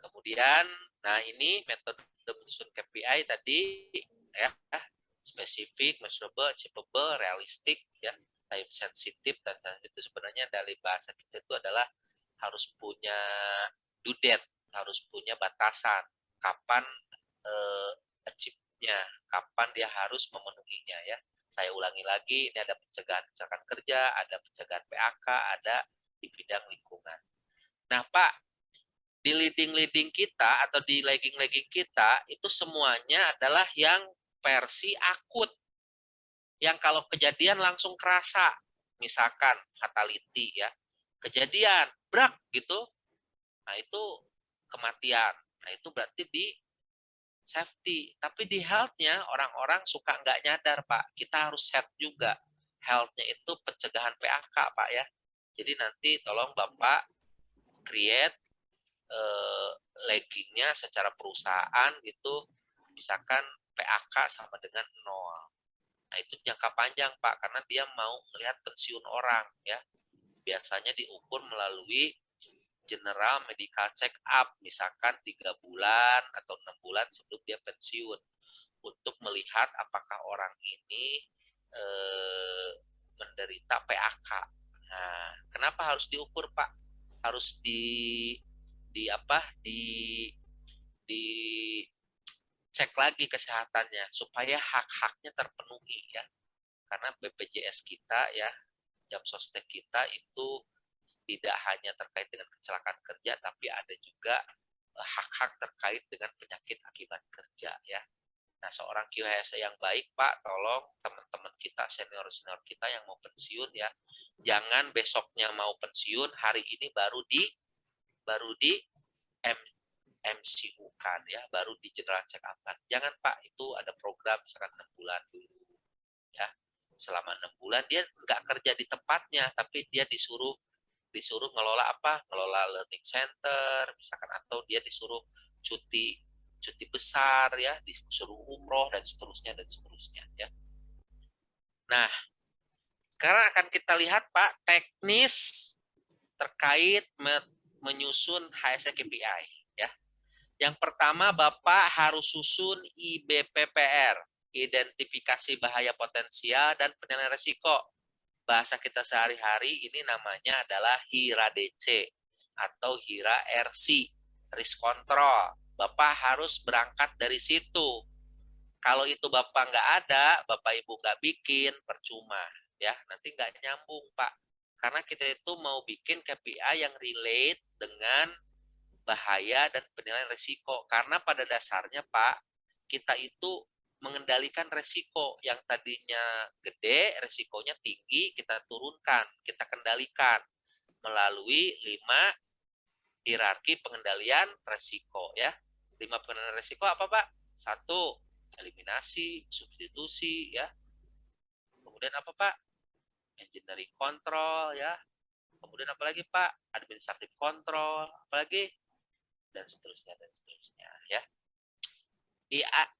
Kemudian, nah ini metode menyusun KPI tadi ya, spesifik, measurable, achievable, realistik ya, time sensitive, dan itu sebenarnya dari bahasa kita itu adalah harus punya due date, harus punya batasan kapan achieve-nya, kapan dia harus memenuhinya ya. Saya ulangi lagi, ini ada pencegahan kecelakaan kerja, ada pencegahan PHK, ada di bidang lingkungan. Nah Pak, di leading-leading kita atau di lagging-lagging kita itu semuanya adalah yang versi akut. Yang kalau kejadian langsung kerasa. Misalkan fatality ya. Kejadian, brak gitu. Nah itu kematian. Nah itu berarti di safety. Tapi di health-nya orang-orang suka nggak nyadar Pak. Kita harus set juga. Health-nya itu pencegahan PHK Pak ya. Jadi nanti tolong Bapak create laggingnya secara perusahaan gitu, misalkan PAK sama dengan 0. Nah itu jangka panjang Pak, karena dia mau melihat pensiun orang ya. Biasanya diukur melalui general medical check up, misalkan 3 bulan atau 6 bulan sebelum dia pensiun, untuk melihat apakah orang ini menderita PAK. Nah, kenapa harus diukur Pak? Harus di cek lagi kesehatannya supaya hak-haknya terpenuhi ya, karena BPJS kita ya, jam sostek kita itu tidak hanya terkait dengan kecelakaan kerja, tapi ada juga hak-hak terkait dengan penyakit akibat kerja ya. Nah, seorang QHSE yang baik Pak, tolong teman-teman kita, senior-senior kita yang mau pensiun ya, jangan besoknya mau pensiun, hari ini baru di MCU kan ya, baru di general check up kan. Jangan Pak, itu ada program misalkan 6 bulan dulu ya. Selama 6 bulan dia nggak kerja di tempatnya, tapi dia disuruh ngelola apa? Ngelola learning center misalkan, atau dia disuruh cuti besar ya, disuruh umroh dan seterusnya ya. Nah, Sekarang akan kita lihat Pak teknis terkait menyusun HSE KPI ya. Yang pertama Bapak harus susun IBPPR, identifikasi bahaya potensial dan penilaian risiko. Bahasa kita sehari-hari ini namanya adalah HIRA DC atau HIRA RC, risk control. Bapak harus berangkat dari situ. Kalau itu Bapak nggak ada, Bapak Ibu nggak bikin, percuma. Ya, nanti nggak nyambung, Pak. Karena kita itu mau bikin KPI yang relate dengan bahaya dan penilaian risiko. Karena pada dasarnya, Pak, kita itu mengendalikan resiko yang tadinya gede, resikonya tinggi, kita turunkan, kita kendalikan melalui 5 hierarki pengendalian resiko ya. 5 pengendalian resiko apa, Pak? 1, eliminasi, substitusi ya. Kemudian apa, Pak? Engineering control ya. Kemudian apa lagi, Pak? Administrative control, apalagi? Dan seterusnya ya.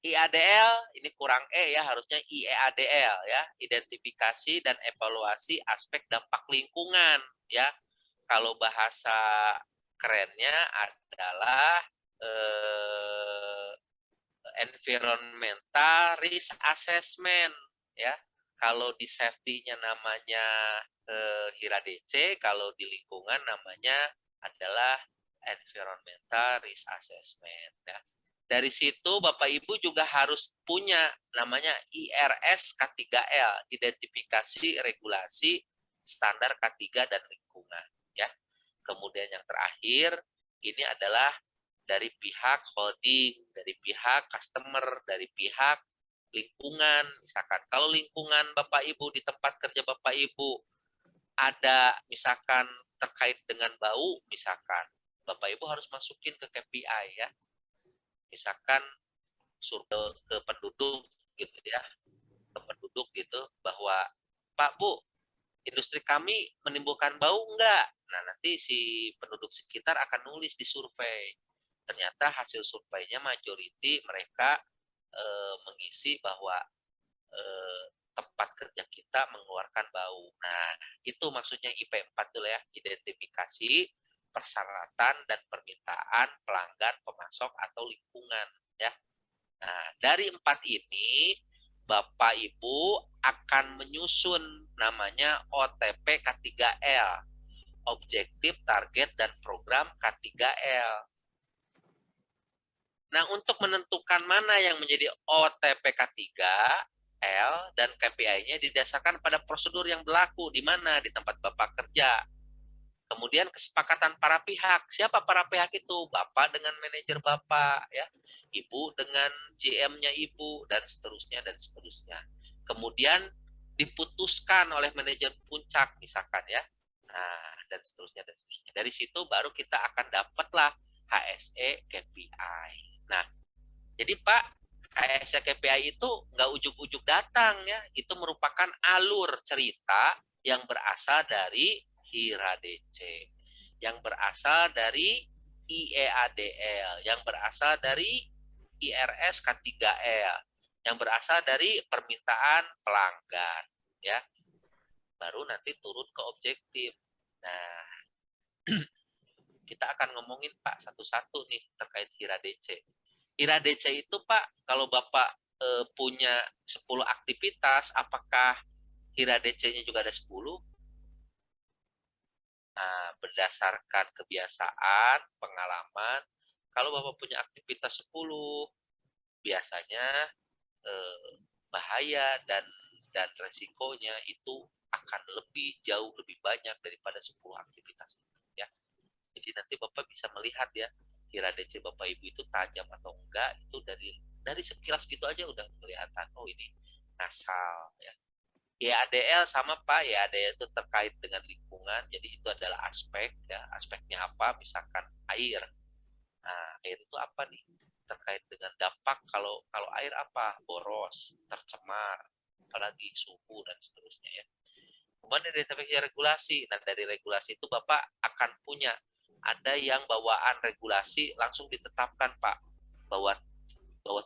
IADL ini kurang ya, harusnya IEADL ya, identifikasi dan evaluasi aspek dampak lingkungan ya. Kalau bahasa kerennya adalah environmental risk assessment ya. Kalau di safety-nya namanya HIRA DC, kalau di lingkungan namanya adalah environmental risk assessment ya. Dari situ Bapak Ibu juga harus punya namanya IRS K3L, identifikasi regulasi standar K3 dan lingkungan ya. Kemudian yang terakhir ini adalah dari pihak holding, dari pihak customer, dari pihak lingkungan. Misalkan kalau lingkungan Bapak Ibu di tempat kerja Bapak Ibu ada misalkan terkait dengan bau, misalkan Bapak Ibu harus masukin ke KPI ya. Misalkan survei ke penduduk gitu ya, ke penduduk gitu bahwa Pak Bu, industri kami menimbulkan bau enggak? Nah, nanti si penduduk sekitar akan nulis di survei. Ternyata hasil surveinya majority mereka mengisi bahwa tempat kerja kita mengeluarkan bau. Nah, itu maksudnya IP4 dulu ya, identifikasi persyaratan dan permintaan pelanggan, pemasok atau lingkungan ya. Nah, dari 4 ini Bapak Ibu akan menyusun namanya OTP K3L, objektif, target, dan program K3L. Nah, untuk menentukan mana yang menjadi OTP K3L dan KPI-nya didasarkan pada prosedur yang berlaku di mana di tempat Bapak kerja. Kemudian kesepakatan para pihak. Siapa para pihak itu? Bapak dengan manajer Bapak, ya. Ibu dengan GM-nya Ibu, dan seterusnya, dan seterusnya. Kemudian diputuskan oleh manajer puncak, misalkan ya. Nah, dan seterusnya, dan seterusnya. Dari situ baru kita akan dapatlah HSE KPI. Nah, jadi Pak, HSE KPI itu nggak ujuk-ujuk datang ya. Itu merupakan alur cerita yang berasal dari HIRA DC, yang berasal dari IEADL, yang berasal dari IRS K3L, yang berasal dari permintaan pelanggan, ya. Baru nanti turun ke objektif. Nah, kita akan ngomongin Pak satu-satu nih terkait HIRA DC. HIRA DC itu Pak, kalau Bapak punya 10 aktivitas, apakah HIRA DC-nya juga ada 10? Nah, berdasarkan kebiasaan, pengalaman, kalau Bapak punya aktivitas 10, biasanya bahaya dan resikonya itu akan lebih jauh lebih banyak daripada 10 aktivitas ya. Jadi nanti Bapak bisa melihat ya, kira DC Bapak Ibu itu tajam atau enggak, itu dari sekilas gitu aja udah kelihatan, oh ini ngasal ya. IADL sama Pak, IADL itu terkait dengan lingkungan, jadi itu adalah aspek ya, aspeknya apa, misalkan air. Nah, air itu apa nih? Terkait dengan dampak kalau air apa? Boros, tercemar, apalagi suhu dan seterusnya ya. Kemudian dari regulasi, nah dari regulasi itu Bapak akan punya ada yang bawaan regulasi langsung ditetapkan Pak bahwa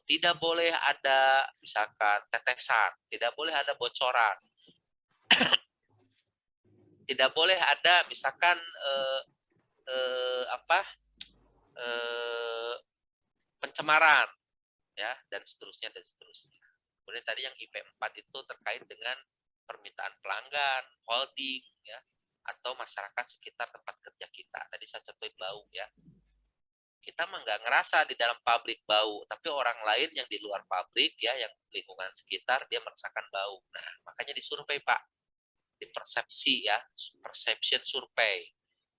tidak boleh ada misalkan tetesan, tidak boleh ada bocoran. Tidak boleh ada misalkan pencemaran, ya, dan seterusnya dan seterusnya. Kemudian tadi yang IP 4 itu terkait dengan permintaan pelanggan, holding, ya, atau masyarakat sekitar tempat kerja kita. Tadi saya contohin bau, ya. Kita mah nggak ngerasa di dalam pabrik bau, tapi orang lain yang di luar pabrik, ya, yang lingkungan sekitar, dia merasakan bau. Nah, makanya disurvei, Pak. Di persepsi, ya, perception survey.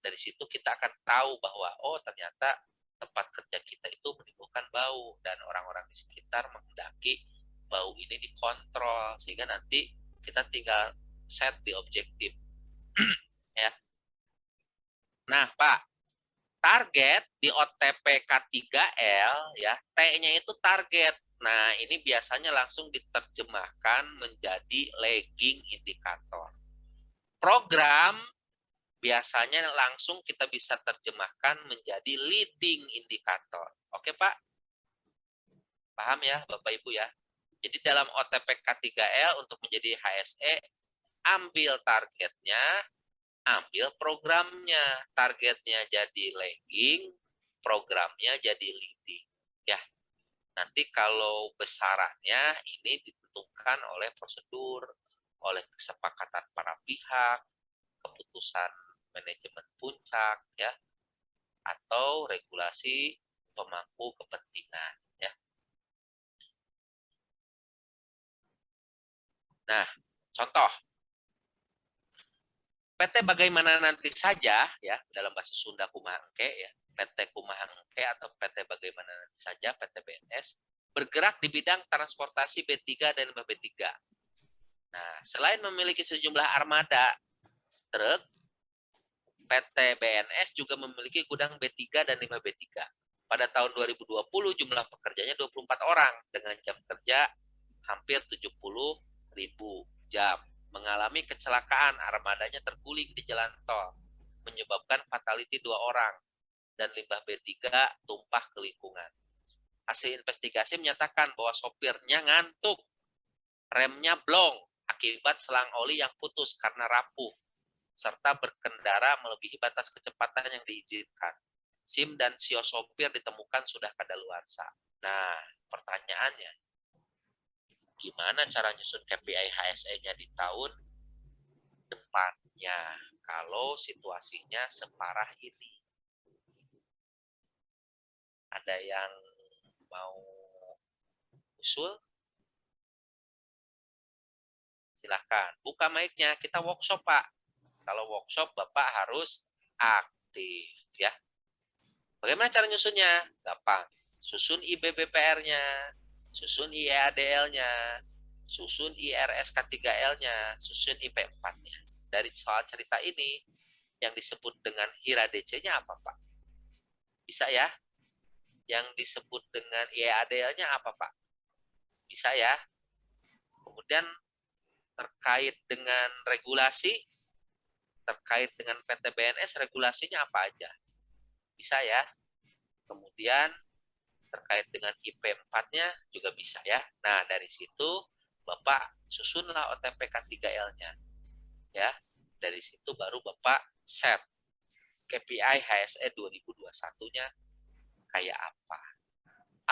Dari situ kita akan tahu bahwa, oh ternyata tempat kerja kita itu menimbulkan bau, dan orang-orang di sekitar menghendaki bau ini dikontrol, sehingga nanti kita tinggal set di objektif. Ya. Nah, Pak, target di OTP K3L, ya, T-nya itu target. Nah, ini biasanya langsung diterjemahkan menjadi lagging indikator. Program biasanya langsung kita bisa terjemahkan menjadi leading indikator. Oke, Pak? Paham ya, Bapak Ibu, ya? Jadi dalam OTP K3L untuk menjadi HSE, ambil targetnya, ambil programnya. Targetnya jadi lagging, programnya jadi leading. Ya, nanti kalau besarannya ini ditentukan oleh prosedur, oleh kesepakatan para pihak, keputusan manajemen puncak, ya, atau regulasi pemangku kepentingan, ya. Nah, contoh PT bagaimana nanti saja, ya, dalam bahasa Sunda kumaha engke, ya, PT kumaha engke atau PT bagaimana nanti saja, PT BNS bergerak di bidang transportasi B3 dan 5B3. Nah, selain memiliki sejumlah armada truk, PT BNS juga memiliki gudang B3 dan 5B3. Pada tahun 2020 jumlah pekerjanya 24 orang dengan jam kerja hampir 70.000 jam. Mengalami kecelakaan, armadanya terguling di jalan tol, menyebabkan fatality 2 orang, dan limbah B3 tumpah ke lingkungan. Hasil investigasi menyatakan bahwa sopirnya ngantuk, remnya blong akibat selang oli yang putus karena rapuh, serta berkendara melebihi batas kecepatan yang diizinkan. SIM dan SIO sopir ditemukan sudah kadaluarsa. Nah, pertanyaannya, gimana cara nyusun KPI HSE-nya di tahun depannya kalau situasinya separah ini? Ada yang mau usul? Silahkan. Buka mic-nya, kita workshop, Pak. Kalau workshop, Bapak harus aktif, ya. Bagaimana cara nyusunnya? Gampang. Susun IBBPR-nya, susun IEADL-nya, susun IRS K3L-nya, susun IP4-nya. Dari soal cerita ini, yang disebut dengan HIRA DC-nya apa, Pak? Bisa ya? Yang disebut dengan IEADL-nya apa, Pak? Bisa ya? Kemudian terkait dengan regulasi, terkait dengan PT BNS, regulasinya apa aja? Bisa ya? Kemudian terkait dengan IP4-nya juga bisa ya. Nah, dari situ Bapak susunlah OTP K3L-nya. Ya. Dari situ baru Bapak set KPI HSE 2021-nya kayak apa.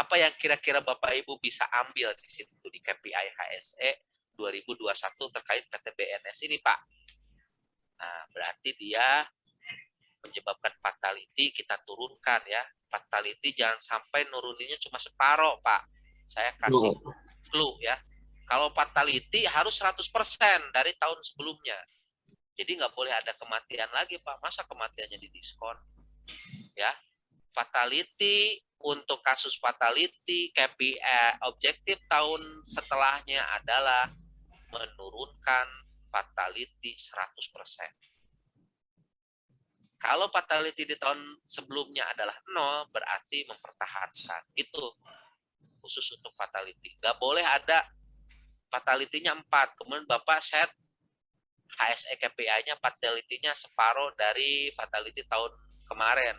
Apa yang kira-kira Bapak Ibu bisa ambil di situ di KPI HSE 2021 terkait PT BNS ini, Pak? Nah, berarti dia menyebabkan fatality kita turunkan, ya. Fatality jangan sampai nuruninnya cuma separoh, Pak. Saya kasih clue, ya. Kalau fatality harus 100% dari tahun sebelumnya. Jadi nggak boleh ada kematian lagi, Pak. Masa kematiannya didiskon? Ya. Fatality, untuk kasus fatality, KPI objektif tahun setelahnya adalah menurunkan fatality 100%. Kalau fatality di tahun sebelumnya adalah 0, berarti mempertahankan. Itu khusus untuk fatality. Nggak boleh ada fatality-nya 4. Kemudian Bapak set HSE KPI-nya fatality-nya separuh dari fatality tahun kemarin.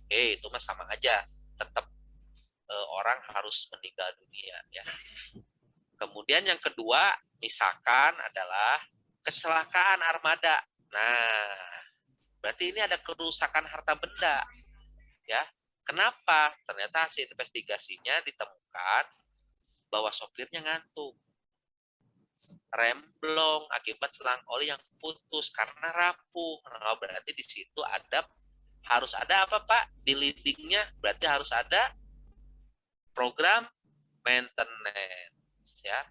Itu mah sama aja. Tetap orang harus meninggal dunia. Ya. Kemudian yang kedua, misalkan adalah kecelakaan armada. Nah, berarti ini ada kerusakan harta benda, ya. Kenapa? Ternyata hasil investigasinya ditemukan bahwa sopirnya ngantuk, remblong akibat selang oli yang putus karena rapuh. Nah, berarti di situ harus ada apa Pak? Di leadingnya berarti harus ada program maintenance, ya.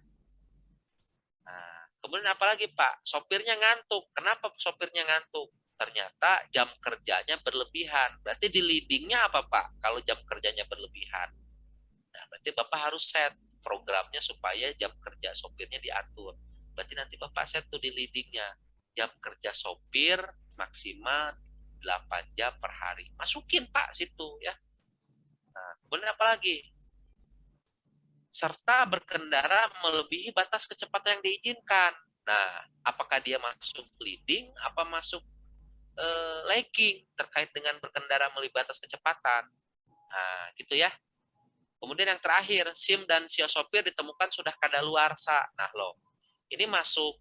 Nah, kemudian apalagi Pak? Sopirnya ngantuk. Kenapa sopirnya ngantuk? Ternyata jam kerjanya berlebihan. Berarti di leadingnya apa Pak? Kalau jam kerjanya berlebihan. Nah, berarti Bapak harus set programnya supaya jam kerja sopirnya diatur. Berarti nanti Bapak set tuh di leadingnya. Jam kerja sopir maksimal 8 jam per hari. Masukin Pak situ, ya. Nah, kemudian apa lagi? Serta berkendara melebihi batas kecepatan yang diizinkan. Nah, apakah dia masuk leading, apa masuk lagging terkait dengan berkendara melebihi batas kecepatan? Nah, gitu ya. Kemudian yang terakhir, SIM dan SIO sopir ditemukan sudah kadaluarsa. Nah, loh, ini masuk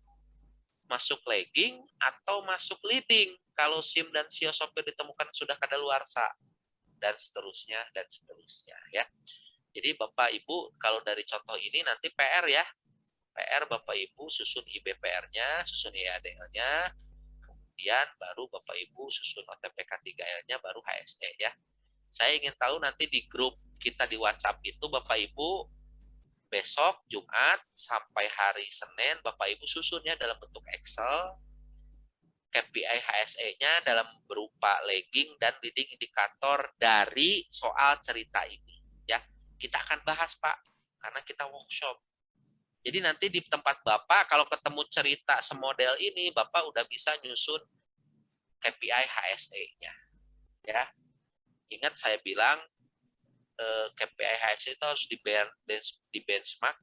lagging atau masuk leading kalau SIM dan SIO sopir ditemukan sudah kadaluarsa, dan seterusnya ya. Jadi Bapak Ibu kalau dari contoh ini nanti PR ya. PR Bapak Ibu susun IBPR-nya, susun IADL-nya, kemudian baru Bapak Ibu susun OTPK 3L-nya, baru HSE ya. Saya ingin tahu nanti di grup kita di WhatsApp itu Bapak Ibu besok Jumat sampai hari Senin Bapak Ibu susunnya dalam bentuk Excel, KPI HSE-nya dalam berupa lagging dan leading indikator dari soal cerita ini ya. Kita akan bahas Pak karena kita workshop. Jadi nanti di tempat Bapak kalau ketemu cerita semodel ini Bapak udah bisa nyusun KPI HSE-nya ya. Ingat saya bilang KPI HSE itu harus di benchmark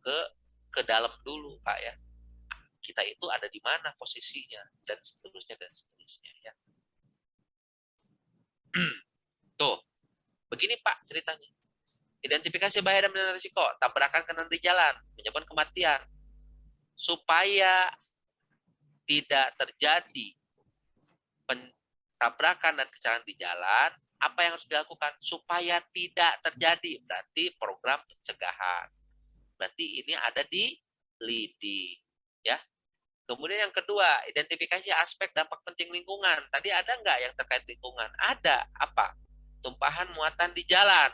ke dalam dulu Pak ya. Kita itu ada di mana posisinya dan seterusnya ya. Tuh, begini Pak ceritanya. Identifikasi bahaya dan risiko, tabrakan kanan di jalan, menyebabkan kematian. Supaya tidak terjadi tabrakan dan kecelakaan di jalan, apa yang harus dilakukan? Supaya tidak terjadi, berarti program pencegahan. Berarti ini ada di leading, ya. Kemudian yang kedua, identifikasi aspek dampak penting lingkungan. Tadi ada nggak yang terkait lingkungan? Ada. Apa? Tumpahan muatan di jalan.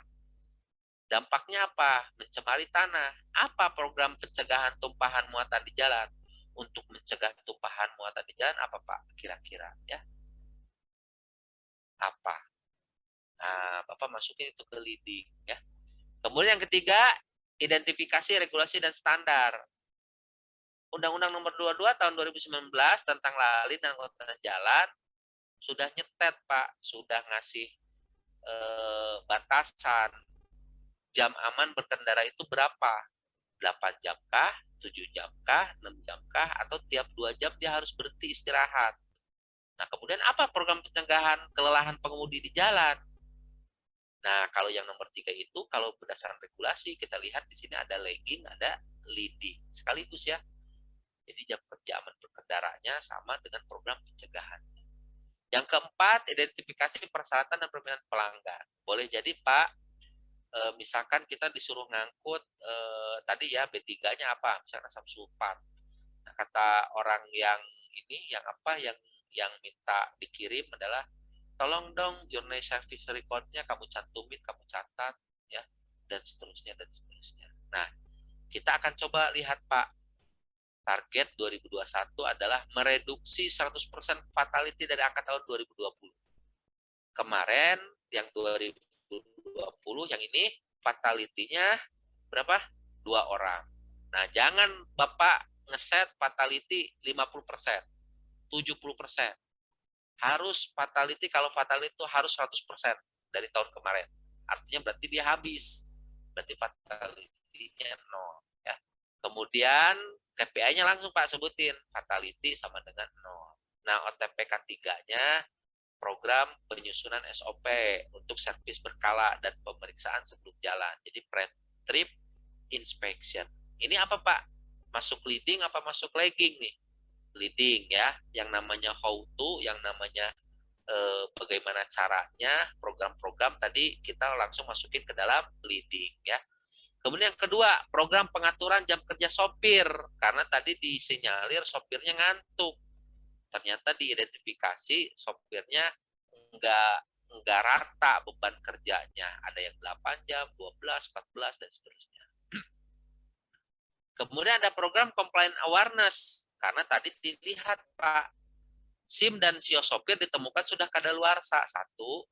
Dampaknya apa? Mencemari tanah. Apa program pencegahan tumpahan muatan di jalan? Untuk mencegah tumpahan muatan di jalan apa Pak? Kira-kira ya. Apa? Nah, Bapak masukin itu ke leading ya. Kemudian yang ketiga, identifikasi regulasi dan standar. Undang-Undang Nomor 22 Tahun 2019 tentang lalin dan angkutan jalan sudah nyetet Pak, sudah ngasih batasan jam aman berkendara itu berapa? 8 jam kah? 7 jam kah? 6 jam kah? Atau tiap 2 jam dia harus berhenti istirahat. Nah, kemudian apa program pencegahan kelelahan pengemudi di jalan? Nah, kalau yang nomor 3 itu, kalau berdasarkan regulasi, kita lihat di sini ada lagging, ada leading. Sekaligus ya. Jadi jam kerja aman berkendaranya sama dengan program pencegahan. Yang keempat, identifikasi persyaratan dan permintaan pelanggan. Boleh jadi Pak, misalkan kita disuruh ngangkut tadi ya B3-nya apa? Misalkan asam sulfat. Nah, kata orang yang ini yang minta dikirim adalah tolong dong journey service record-nya kamu cantumin, kamu catat ya, dan seterusnya. Nah, kita akan coba lihat Pak. Target 2021 adalah mereduksi 100% fatality dari angka tahun 2020. Kemarin yang 2020 yang ini fatality-nya berapa? 2 orang. Nah, jangan Bapak ngeset fatality 50%, 70%. Harus fatality, kalau fatality itu harus 100% dari tahun kemarin. Artinya berarti dia habis. Berarti fatality-nya 0 ya. Kemudian KPI-nya langsung Pak sebutin, fatality sama dengan 0. Nah, OTPK 3-nya program penyusunan SOP untuk servis berkala dan pemeriksaan sebelum jalan. Jadi pre-trip inspection. Ini apa Pak? Masuk leading apa masuk lagging nih? leading ya, yang namanya how to, yang namanya bagaimana caranya, program-program tadi kita langsung masukin ke dalam leading ya. Kemudian yang kedua, program pengaturan jam kerja sopir, karena tadi disinyalir sopirnya ngantuk. Ternyata diidentifikasi sopirnya nggak rata beban kerjanya. Ada yang 8 jam, 12, 14, dan seterusnya. Kemudian ada program compliance awareness, karena tadi dilihat Pak, SIM dan SIO sopir ditemukan sudah kadaluarsa. Satu.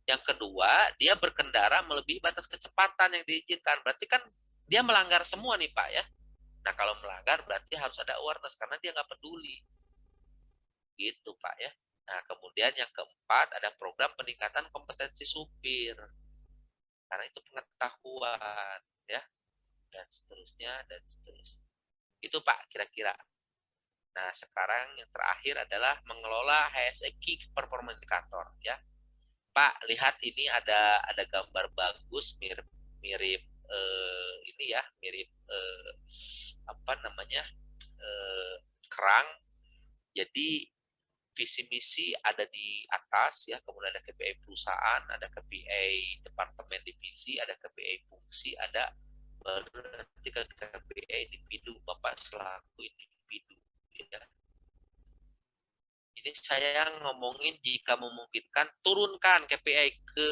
Yang kedua, dia berkendara melebihi batas kecepatan yang diizinkan. Berarti kan dia melanggar semua nih Pak ya. Nah kalau melanggar berarti harus ada awareness karena dia nggak peduli. Gitu Pak ya. Nah kemudian yang keempat ada program peningkatan kompetensi supir. Karena itu pengetahuan ya. Dan seterusnya dan seterusnya. Itu Pak kira-kira. Nah, sekarang yang terakhir adalah mengelola HSE Key Performance Indicator ya. Pak, lihat ini ada gambar bagus mirip ini ya, mirip apa namanya? Kerang. Jadi visi misi ada di atas ya, kemudian ada KPI perusahaan, ada KPI departemen divisi, ada KPI fungsi, ada baru nanti ke KPI individu, Bapak selaku individu ya. Ini saya ngomongin jika memungkinkan turunkan KPI ke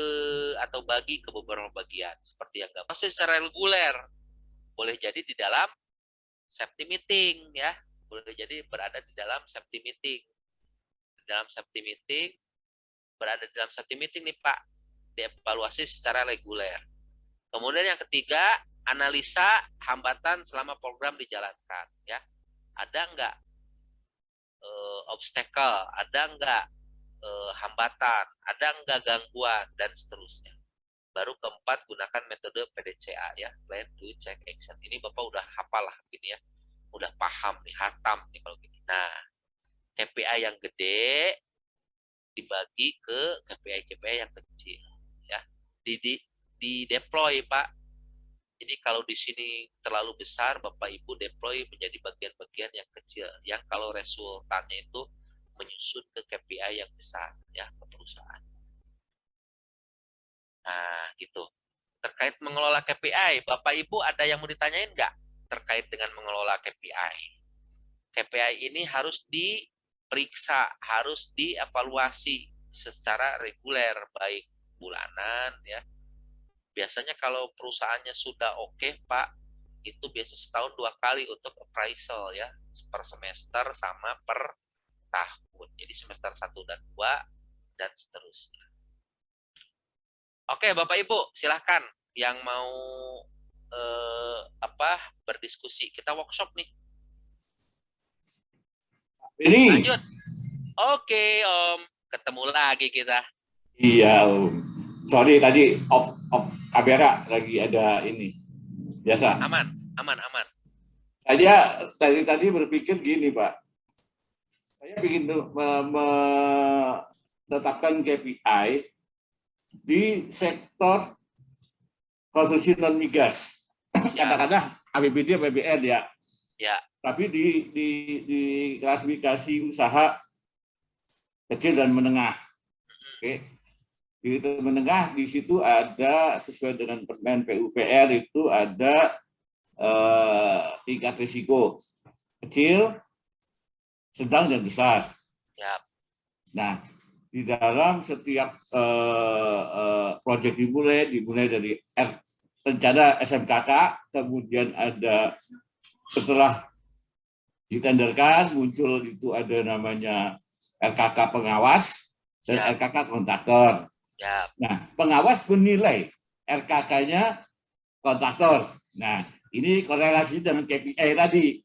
atau bagi ke beberapa bagian seperti yang nggak pasti secara reguler, boleh jadi di dalam safety meeting ya, boleh jadi berada di dalam safety meeting, berada di dalam safety meeting nih Pak, dievaluasi secara reguler. Kemudian yang ketiga, analisa hambatan selama program dijalankan ya, ada nggak obstacle, ada nggak hambatan, ada nggak gangguan, dan seterusnya. Baru keempat, gunakan metode PDCA ya, Plan, Do, Check, Action. Ini Bapak udah hafal lah gini ya, udah paham nih, hatam nih kalau gini. Nah, KPI yang gede dibagi ke KPI yang kecil ya, di deploy Pak. Jadi kalau di sini terlalu besar, Bapak Ibu deploy menjadi bagian-bagian yang kecil, yang kalau resultannya itu menyusun ke KPI yang besar ya, ke perusahaan. Nah, gitu. Terkait mengelola KPI, Bapak Ibu ada yang mau ditanyain nggak terkait dengan mengelola KPI? KPI ini harus diperiksa, harus dievaluasi secara reguler, baik bulanan ya. Biasanya kalau perusahaannya sudah oke, Pak, itu biasa setahun 2 kali untuk appraisal ya, per semester sama per tahun. Jadi semester 1 dan 2 dan seterusnya. Oke, Bapak Ibu, silahkan yang mau berdiskusi. Kita workshop nih. Ini. Lanjut. Oke, Om. Ketemu lagi kita. Iya, Om. Sorry tadi off kamera lagi ada ini. Biasa. Aman. Saya tadi berpikir gini, Pak. Saya ingin menetapkan KPI di sektor konsumsi non migas. Ya. Katakanlah APBD, APBN ya. Ya. Tapi di klasifikasi usaha kecil dan menengah. Oke. Di menengah di situ ada sesuai dengan Permen PUPR itu ada tingkat risiko kecil, sedang dan besar. Ya. Nah, di dalam setiap proyek dimulai dari rencana SMKK, kemudian ada setelah ditenderkan muncul itu ada namanya RKK pengawas dan Ya. RKK kontraktor. Ya. Nah, pengawas menilai RKK-nya kontraktor. Nah, ini korelasi dengan KPI tadi.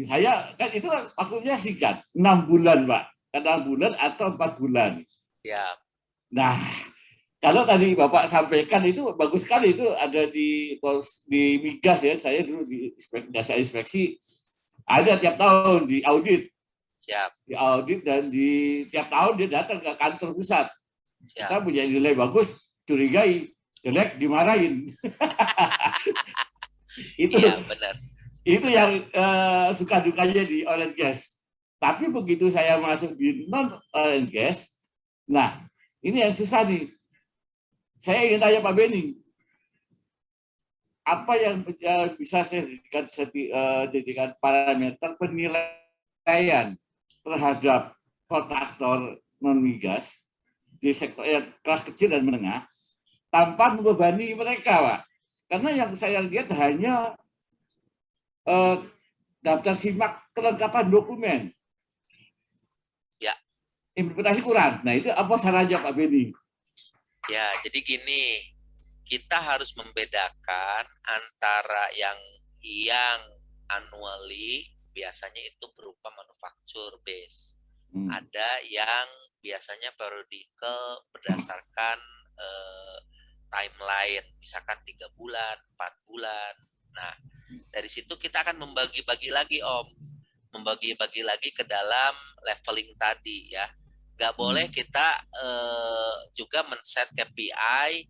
Saya kan itu waktunya singkat, 6 bulan, Pak. 6 bulan atau 4 bulan. Ya. Nah, kalau tadi Bapak sampaikan itu bagus sekali, itu ada di migas ya. Saya dulu di jasa inspeksi ada tiap tahun di audit. Siap. Di audit dan di tiap tahun dia datang ke kantor pusat. Siap. Kita punya nilai bagus, curigai, jelek dimarahin. Itu. Iya, benar. Itu yang suka dukanya di oil and gas. Tapi begitu saya masuk di non oil and gas, nah ini yang susah nih. Saya ingin tanya Pak Beni, apa yang bisa saya jadikan parameter penilaian terhadap kontraktor non migas di sektor kelas kecil dan menengah tanpa membebani mereka, Pak. Karena yang saya lihat hanya daftar simak kelengkapan dokumen. Ya. Implementasi kurang. Nah, itu apa sarannya Pak Beni? Ya, jadi gini, kita harus membedakan antara yang annually biasanya itu berupa manufacture base. Ada yang biasanya periodical berdasarkan timeline, misalkan 3 bulan, 4 bulan. Nah, dari situ kita akan membagi-bagi lagi, Om. Membagi-bagi lagi ke dalam leveling tadi ya. Nggak boleh kita juga men-set KPI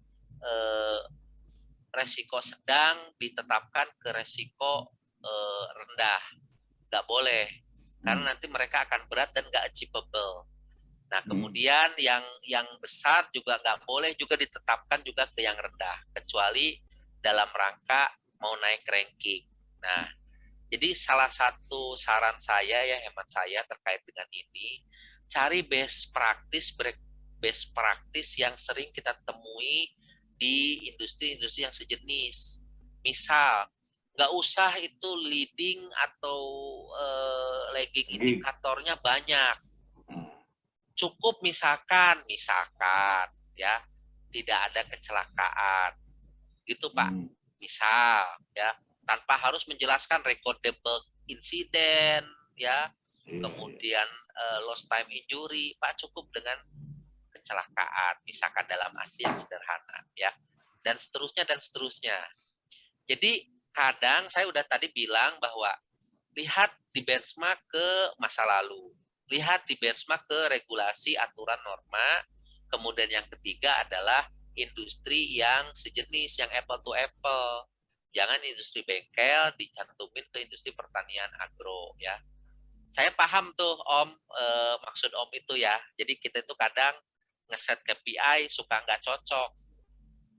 resiko sedang ditetapkan ke resiko rendah. Nggak boleh, karena nanti mereka akan berat dan nggak achievable. Nah, kemudian yang besar juga nggak boleh juga ditetapkan juga ke yang rendah, kecuali dalam rangka mau naik ranking. Nah, jadi salah satu saran saya ya, hemat saya terkait dengan ini, cari best practice yang sering kita temui di industri-industri yang sejenis. Misal, nggak usah itu leading atau lagging indikatornya banyak. Cukup misalkan ya, tidak ada kecelakaan. Gitu, Pak. Misal ya, tanpa harus menjelaskan recordable incident ya, kemudian lost time injury, Pak, cukup dengan kecelakaan, misalkan dalam arti yang sederhana ya, dan seterusnya. Jadi kadang saya udah tadi bilang bahwa lihat di benchmark ke masa lalu, lihat di benchmark ke regulasi, aturan, norma. Kemudian yang ketiga adalah industri yang sejenis, yang apple to apple. Jangan industri bengkel dicantumin ke industri pertanian agro ya. Saya paham tuh Om, maksud Om itu ya. Jadi kita itu kadang ngeset KPI suka nggak cocok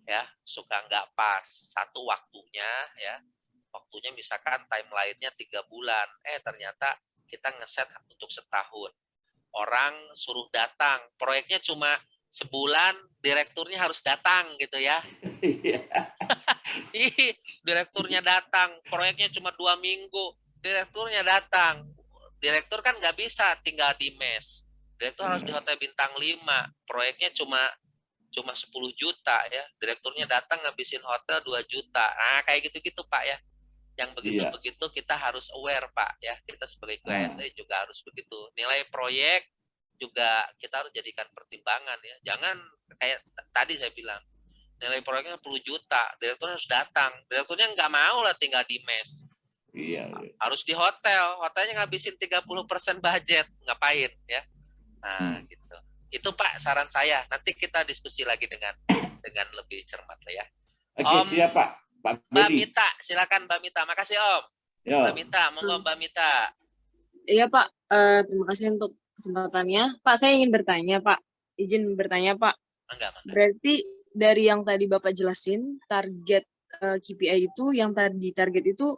ya, suka nggak pas. Satu waktunya ya, waktunya misalkan timeline-nya 3 bulan, ternyata kita ngeset untuk setahun. Orang suruh datang, proyeknya cuma sebulan, direkturnya harus datang gitu ya. Direkturnya datang, proyeknya cuma 2 minggu, direkturnya datang. Direktur kan nggak bisa tinggal di mes. Direktur harus di hotel bintang 5, proyeknya cuma 10 juta ya. Direkturnya datang ngabisin hotel 2 juta. Nah, kayak gitu-gitu Pak ya. Yang begitu-begitu kita harus aware Pak ya. Kita sebagai KSA juga harus begitu. Nilai proyek juga kita harus jadikan pertimbangan ya. Jangan kayak tadi saya bilang, nilai proyeknya 10 juta, direktur harus datang. Direkturnya nggak mau lah tinggal di mes. Iya. Harus di hotel, hotelnya ngabisin 30% budget, ngapain ya? Nah, gitu. Itu Pak saran saya. Nanti kita diskusi lagi dengan lebih cermat lah ya. Oke, siap Pak. Mbak Mita, silakan Mbak Mita. Makasih Om. Yo. Mbak Mita, monggo Mbak Mita. Iya Pak, terima kasih untuk kesempatannya. Pak, saya ingin bertanya Pak. Izin bertanya Pak. Enggak. Berarti dari yang tadi Bapak jelasin, target KPI itu, yang tadi target itu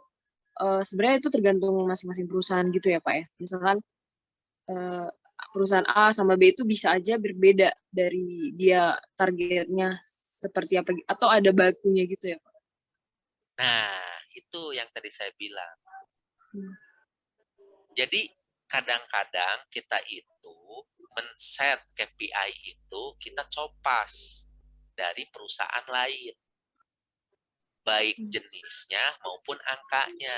sebenarnya itu tergantung masing-masing perusahaan gitu ya Pak ya. Misalkan perusahaan A sama B itu bisa aja berbeda dari dia targetnya seperti apa, atau ada bakunya gitu ya Pak. Nah, itu yang tadi saya bilang. Jadi kadang-kadang kita itu men-set KPI itu kita copas dari perusahaan lain. Baik jenisnya maupun angkanya.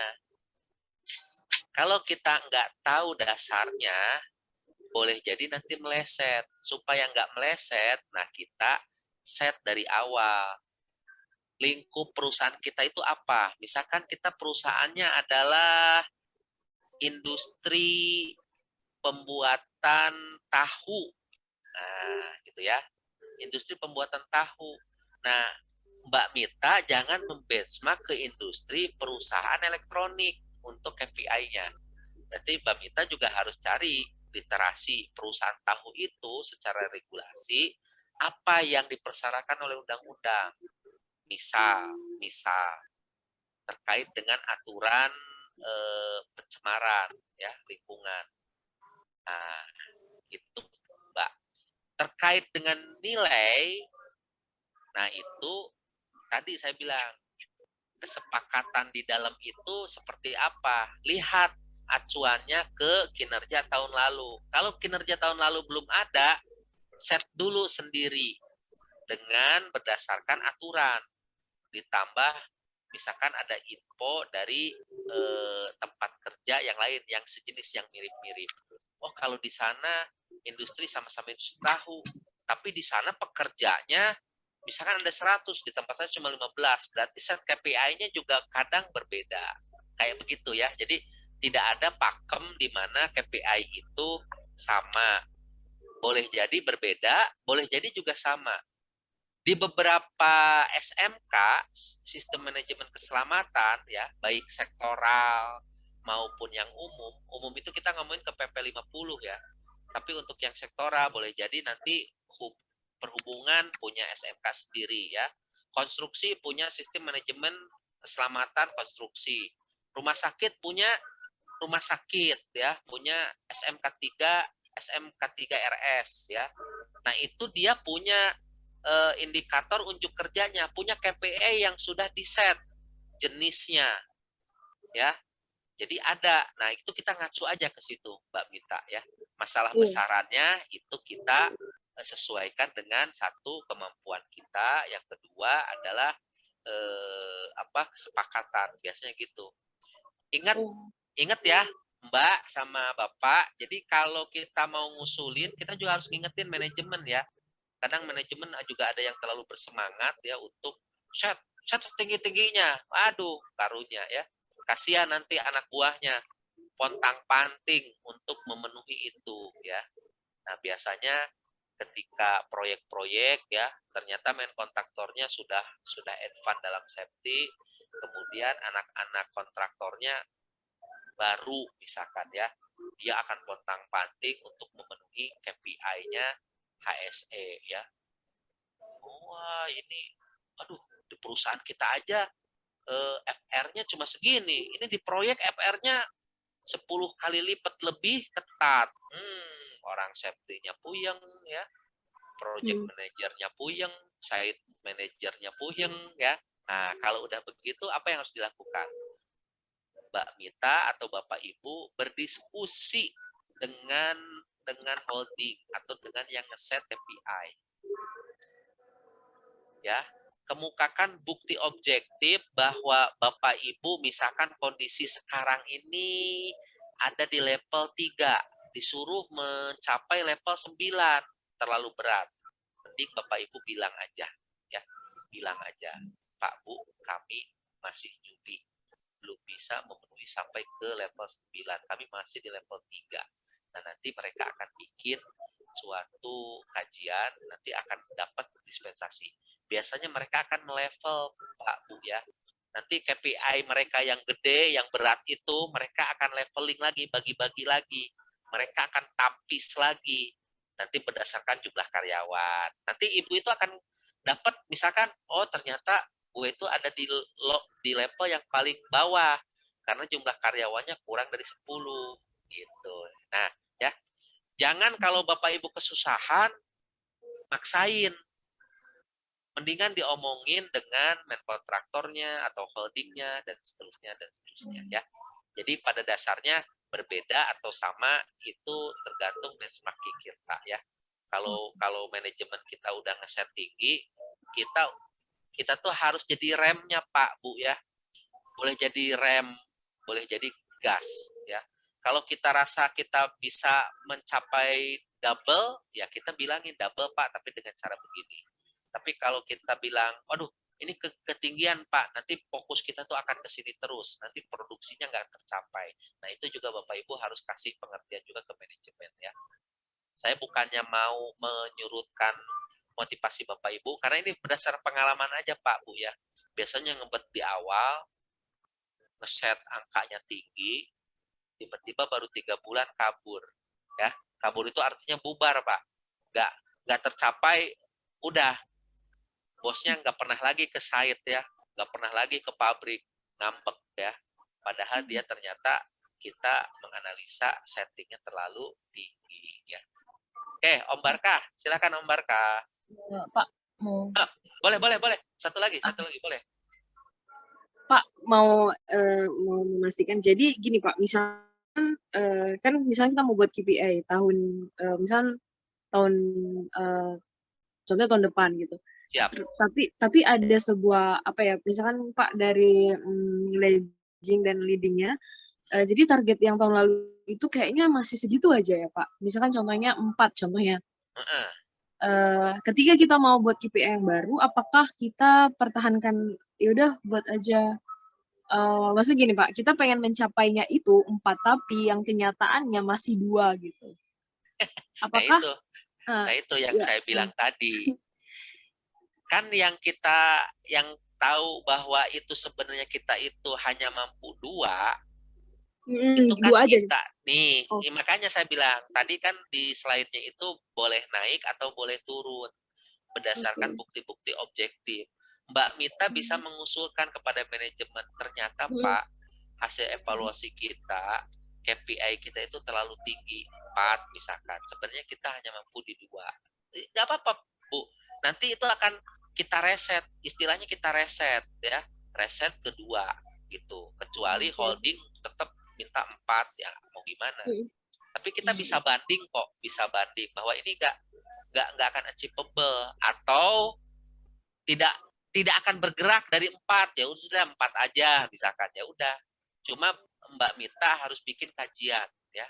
Kalau kita nggak tahu dasarnya, boleh jadi nanti meleset. Supaya nggak meleset, nah kita set dari awal. Lingkup perusahaan kita itu apa? Misalkan kita perusahaannya adalah industri pembuatan tahu. Nah, gitu ya. Industri pembuatan tahu. Nah, Mbak Mita jangan membenchmark ke industri perusahaan elektronik. untuk KPI-nya. Berarti Mbak Mita juga harus cari literasi perusahaan tahu itu secara regulasi apa yang dipersyaratkan oleh undang-undang. Misal terkait dengan aturan pencemaran ya lingkungan. Nah, itu Mbak. Terkait dengan nilai, nah itu tadi saya bilang kesepakatan di dalam itu seperti apa? Lihat acuannya ke kinerja tahun lalu. Kalau kinerja tahun lalu belum ada, set dulu sendiri dengan berdasarkan aturan. Ditambah misalkan ada info dari tempat kerja yang lain yang sejenis yang mirip-mirip. Oh, kalau di sana industri sama-sama industri tahu, tapi di sana pekerjanya misalkan ada 100, di tempat saya cuma 15, berarti set KPI-nya juga kadang berbeda. Kayak begitu ya. Jadi tidak ada pakem di mana KPI itu sama. Boleh jadi berbeda, boleh jadi juga sama. Di beberapa SMK, sistem manajemen keselamatan ya, baik sektoral maupun yang umum itu kita ngomongin ke PP 50 ya. Tapi untuk yang sektoral boleh jadi nanti perhubungan punya SMK sendiri ya. Konstruksi punya sistem manajemen keselamatan konstruksi. Rumah sakit punya rumah sakit ya, punya SMK 3, SMK 3 RS ya. Nah, itu dia punya indikator unjuk kerjanya, punya KPI yang sudah diset jenisnya ya. Jadi ada. Nah, itu kita ngacu aja ke situ, Mbak Mita ya. Masalah besarannya itu kita sesuaikan dengan satu kemampuan kita, yang kedua adalah kesepakatan, biasanya gitu. Ingat ya, Mbak sama Bapak. Jadi kalau kita mau ngusulin, kita juga harus ngingetin manajemen ya. Kadang manajemen juga ada yang terlalu bersemangat ya untuk set setinggi-tingginya. Aduh, karunya ya. Kasihan nanti anak buahnya pontang-panting untuk memenuhi itu ya. Nah, biasanya ketika proyek-proyek ya, ternyata main kontraktornya sudah advance dalam safety, kemudian anak-anak kontraktornya baru misalkan ya, dia akan pontang-panting untuk memenuhi KPI-nya HSE ya. Wah, ini aduh, di perusahaan kita aja FR-nya cuma segini. Ini di proyek FR-nya 10 kali lipat lebih ketat. Orang safety-nya puyeng ya. Project manajernya puyeng, site manajernya puyeng ya. Nah, kalau udah begitu apa yang harus dilakukan? Mbak Mita atau Bapak Ibu berdiskusi dengan holding atau dengan yang ngeset KPI. Ya, kemukakan bukti objektif bahwa Bapak Ibu misalkan kondisi sekarang ini ada di level 3, disuruh mencapai level 9, terlalu berat. Mending Bapak Ibu bilang aja, ya, bilang aja, Pak Bu, kami masih newbie, belum bisa memenuhi sampai ke level 9, kami masih di level 3. Nah, nanti mereka akan bikin suatu kajian, nanti akan dapat dispensasi. Biasanya mereka akan melevel, Pak Bu ya. Nanti KPI mereka yang gede, yang berat itu, mereka akan leveling lagi, bagi-bagi lagi. Mereka akan tapis lagi. Nanti berdasarkan jumlah karyawan. Nanti ibu itu akan dapat, misalkan, oh ternyata gue itu ada di level yang paling bawah. Karena jumlah karyawannya kurang dari 10. Gitu. Nah, ya. Jangan kalau Bapak Ibu kesusahan, maksain. Mendingan diomongin dengan main kontraktornya atau holdingnya dan seterusnya ya. Jadi pada dasarnya berbeda atau sama itu tergantung benchmark kita ya. Kalau manajemen kita udah ngeset tinggi, kita tuh harus jadi remnya Pak Bu ya. Boleh jadi rem, boleh jadi gas ya. Kalau kita rasa kita bisa mencapai double, ya kita bilangin double Pak, tapi dengan cara begini. Tapi kalau kita bilang, waduh, ini ketinggian Pak, nanti fokus kita tuh akan ke sini terus, nanti produksinya nggak tercapai. Nah, itu juga Bapak Ibu harus kasih pengertian juga ke manajemen ya. Saya bukannya mau menyurutkan motivasi Bapak Ibu, karena ini berdasar pengalaman aja Pak Bu ya. Biasanya ngebet di awal, ngeset angkanya tinggi, tiba-tiba baru 3 bulan kabur. Ya, kabur itu artinya bubar, Pak. Nggak tercapai, udah. Bosnya nggak pernah lagi ke site ya, nggak pernah lagi ke pabrik, ngambek ya. Padahal dia ternyata kita menganalisa settingnya terlalu tinggi ya. Oke, Om Barka, silakan Om Barka. Pak mau Boleh. Satu lagi, boleh. Pak mau memastikan. Jadi gini Pak, misalkan kan misalnya kita mau buat KPI tahun contohnya tahun depan gitu. Siap. Tapi ada sebuah apa ya, misalkan Pak dari leading dan leadingnya, jadi target yang tahun lalu itu kayaknya masih segitu aja ya Pak. Misalkan contohnya 4 contohnya. Ketika kita mau buat KPI yang baru, apakah kita pertahankan yaudah buat aja, maksudnya gini Pak, kita pengen mencapainya itu 4 tapi yang kenyataannya masih 2 gitu. Apakah nah itu yang saya bilang tadi. Kan yang tahu bahwa itu sebenarnya kita itu hanya mampu 2, itu kan 2 aja. kita nih. Makanya saya bilang tadi kan di slide-nya itu boleh naik atau boleh turun berdasarkan bukti-bukti objektif. Mbak Mita bisa mengusulkan kepada manajemen, ternyata Pak, hasil evaluasi kita, KPI kita itu terlalu tinggi, 4 misalkan. Sebenarnya kita hanya mampu di 2. Nggak apa-apa, Bu. Nanti itu akan kita reset, istilahnya kita reset ya, reset kedua gitu. Kecuali holding tetap minta 4 ya, mau gimana. Tapi kita bisa banding kok, bahwa ini nggak akan achievable atau tidak akan bergerak dari 4, ya udah 4 aja misalkan, ya udah. Cuma Mbak Mita harus bikin kajian ya,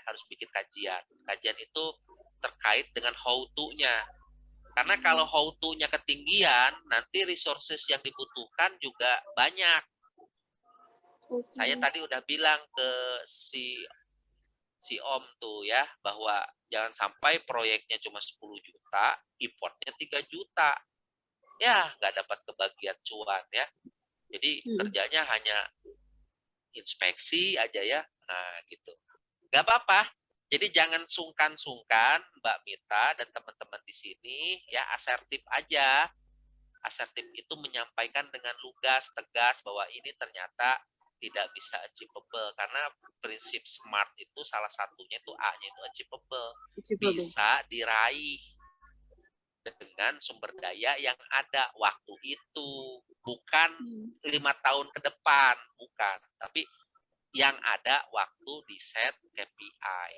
kajian itu terkait dengan how to-nya. Karena kalau how to-nya ketinggian, nanti resources yang dibutuhkan juga banyak. Saya tadi udah bilang ke si Om tuh ya, bahwa jangan sampai proyeknya cuma 10 juta, importnya 3 juta. Ya, nggak dapat kebagian cuan ya. Jadi kerjanya hanya inspeksi aja ya. Nah, gitu. Nggak apa-apa. Jadi jangan sungkan-sungkan Mbak Mita dan teman-teman di sini ya, asertif aja. Asertif itu menyampaikan dengan lugas, tegas bahwa ini ternyata tidak bisa achievable, karena prinsip SMART itu salah satunya itu A-nya itu achievable. Bisa diraih dengan sumber daya yang ada waktu itu, bukan 5 tahun ke depan, bukan, tapi yang ada waktu di set KPI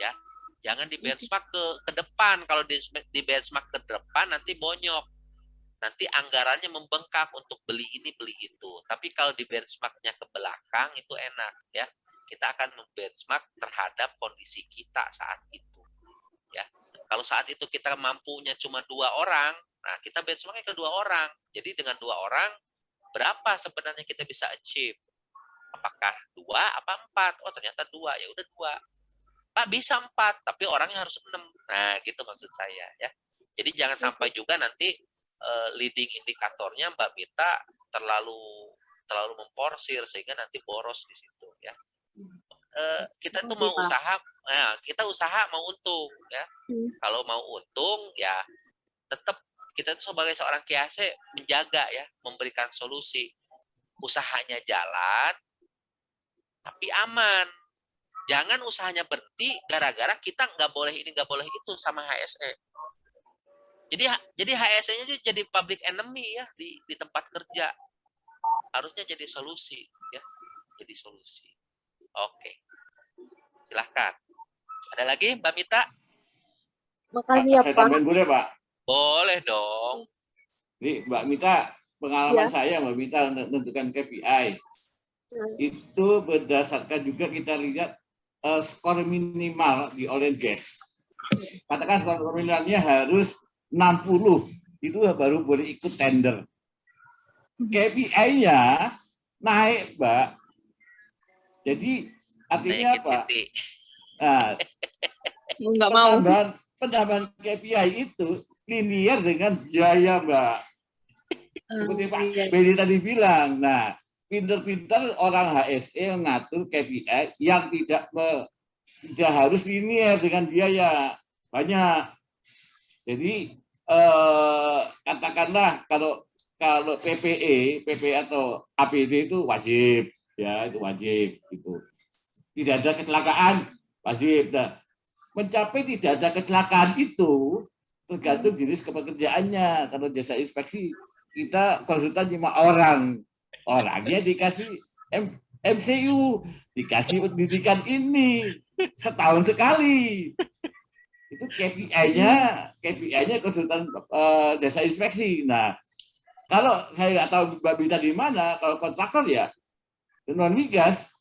ya. Jangan di benchmark ke depan. Kalau di benchmark ke depan nanti bonyok. Nanti anggarannya membengkak untuk beli ini, beli itu. Tapi kalau di benchmarknya ke belakang itu enak ya. Kita akan membenchmark terhadap kondisi kita saat itu. Ya. Kalau saat itu kita mampunya cuma 2 orang, nah kita benchmarknya ke 2 orang. Jadi dengan 2 orang berapa sebenarnya kita bisa achieve? Apakah 2 apa 4? Oh ternyata 2, ya udah 2. Pak bisa 4, tapi orangnya harus 6. Nah gitu maksud saya ya. Jadi jangan sampai juga nanti leading indikatornya Mbak Mita terlalu memporsir sehingga nanti boros di situ ya. Kita tuh mau usaha, nah, kita usaha mau untung ya. Kalau mau untung ya tetap kita tuh sebagai seorang QAC menjaga ya, memberikan solusi. Usahanya jalan tapi aman. Jangan usahanya berhenti gara-gara kita nggak boleh ini, nggak boleh itu sama HSE. Jadi HSE-nya jadi public enemy ya di tempat kerja. Harusnya jadi solusi ya. Jadi solusi. Oke. Silahkan. Ada lagi Mbak Mita? Makasih ya Saya Pak. tambahin boleh Pak? Boleh dong. Nih Mbak Mita, pengalaman saya Mbak Mita untuk menentukan KPI itu berdasarkan juga kita lihat skor minimal di oil and gas. Katakan skor minimalnya harus 60, itu baru boleh ikut tender. KPI-nya naik, Mbak. Jadi artinya apa? Nah, Nggak mau. Penambahan KPI itu linear dengan biaya, Mbak. Seperti Pak Beni tadi bilang. Nah, pinter-pinter orang HSE mengatur KPI yang tidak harus linear dengan biaya banyak. Jadi katakanlah kalau PPE atau APD itu wajib, ya itu wajib itu. Tidak ada kecelakaan wajib. Nah, mencapai tidak ada kecelakaan itu tergantung jenis kepekerjaannya. Kalau jasa inspeksi kita konsultan 5 orang, orangnya dikasih MCU, dikasih pendidikan ini setahun sekali. Itu KPI-nya konsultan jasa inspeksi. Nah, kalau saya nggak tahu Mbak Bita di mana, kalau kontraktor ya non migas,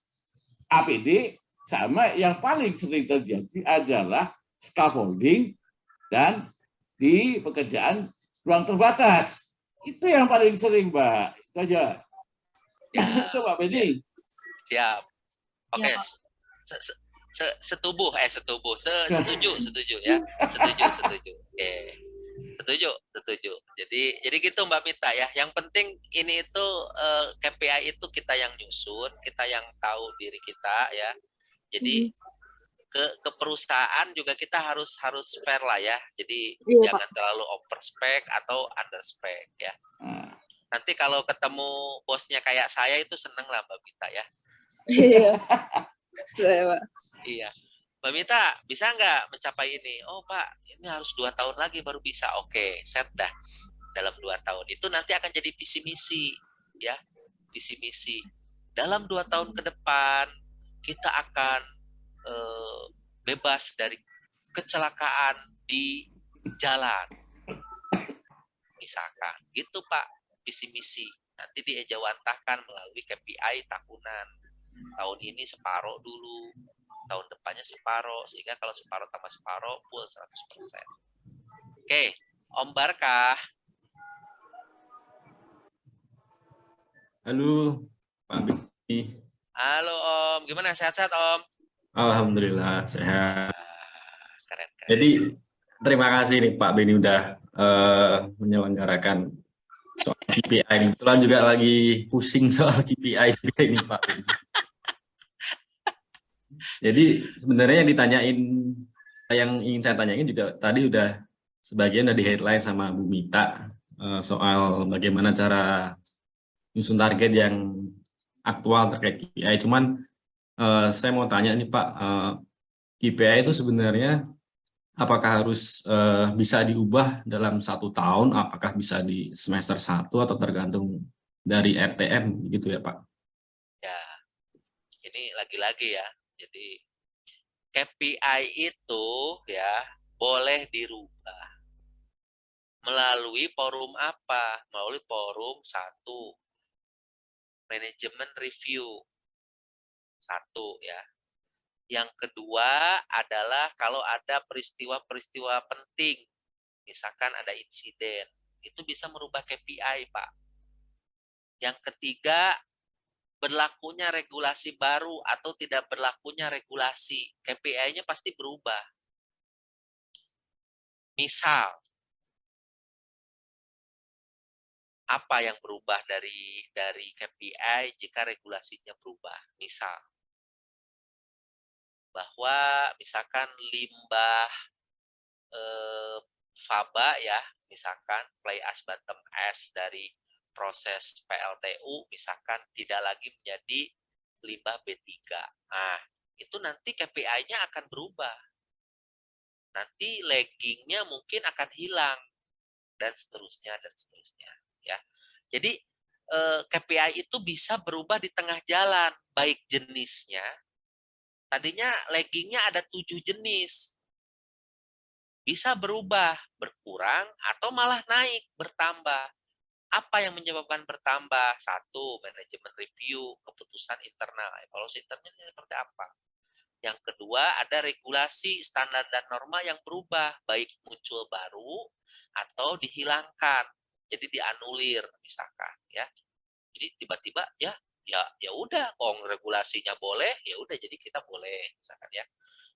APD, sama yang paling sering terjadi adalah scaffolding dan di pekerjaan ruang terbatas. Itu yang paling sering, Mbak. Itu aja. Ya, itu Mbak Bedi. Siap. Oke. Ya, Setuju ya. Setuju. Oke. Setuju. Jadi gitu Mbak Mita ya. Yang penting ini itu KPI itu kita yang nyusun, kita yang tahu diri kita ya. Jadi ke perusahaan juga kita harus fair lah ya. Jadi Iya, jangan terlalu over spec atau under spec ya. Nanti kalau ketemu bosnya kayak saya itu seneng lah Mbak Mita ya. Iya. Pak. Iya. Mbak Mita, bisa nggak mencapai ini? Oh Pak, ini harus 2 tahun lagi baru bisa. Oke, set dah. Dalam 2 tahun. Itu nanti akan jadi visi misi. Ya, visi misi. Dalam 2 tahun ke depan, kita akan bebas dari kecelakaan di jalan. Misalkan. Gitu Pak, visi misi. Nanti diejawantahkan melalui KPI tahunan. Tahun ini separuh dulu, tahun depannya separuh, sehingga kalau separuh tambah separuh full 100%. Oke, Om Barkah. Halo, Pak Beni. Halo Om, gimana sehat-sehat Om? Alhamdulillah sehat. Keren. Jadi terima kasih nih Pak Beni udah menyelenggarakan soal KPI ini. Kebetulan juga lagi pusing soal KPI juga ini Pak Beni. Jadi sebenarnya yang ingin saya tanyain juga tadi udah sebagian udah di headline sama Bu Mita soal bagaimana cara nyusun target yang aktual terkait KPI. Cuman saya mau tanya nih Pak, KPI itu sebenarnya apakah harus bisa diubah dalam 1 tahun? Apakah bisa di semester 1 atau tergantung dari RTM gitu ya Pak? Ya, ini lagi-lagi ya. Jadi KPI itu ya boleh dirubah. Melalui forum apa? Melalui forum 1. Manajemen review. 1 ya. Yang kedua adalah kalau ada peristiwa-peristiwa penting, misalkan ada insiden, itu bisa merubah KPI, Pak. Yang ketiga, berlakunya regulasi baru atau tidak berlakunya regulasi, KPI-nya pasti berubah. Misal, apa yang berubah dari KPI jika regulasinya berubah? Misal, bahwa misalkan limbah faba ya, misalkan fly ash bottom ash dari proses PLTU misalkan tidak lagi menjadi limbah B3. Nah, itu nanti KPI-nya akan berubah. Nanti lagging-nya mungkin akan hilang dan seterusnya ya. Jadi KPI itu bisa berubah di tengah jalan, baik jenisnya. Tadinya lagging-nya ada 7 jenis. Bisa berubah, berkurang, atau malah naik, bertambah. Apa yang menyebabkan bertambah? 1, manajemen review, keputusan internal. Evaluasi internalnya seperti apa? Yang kedua, ada regulasi, standar dan norma yang berubah, baik muncul baru atau dihilangkan. Jadi dianulir misalkan ya. Jadi tiba-tiba ya udah, kalau regulasinya boleh, ya udah jadi kita boleh misalkan ya.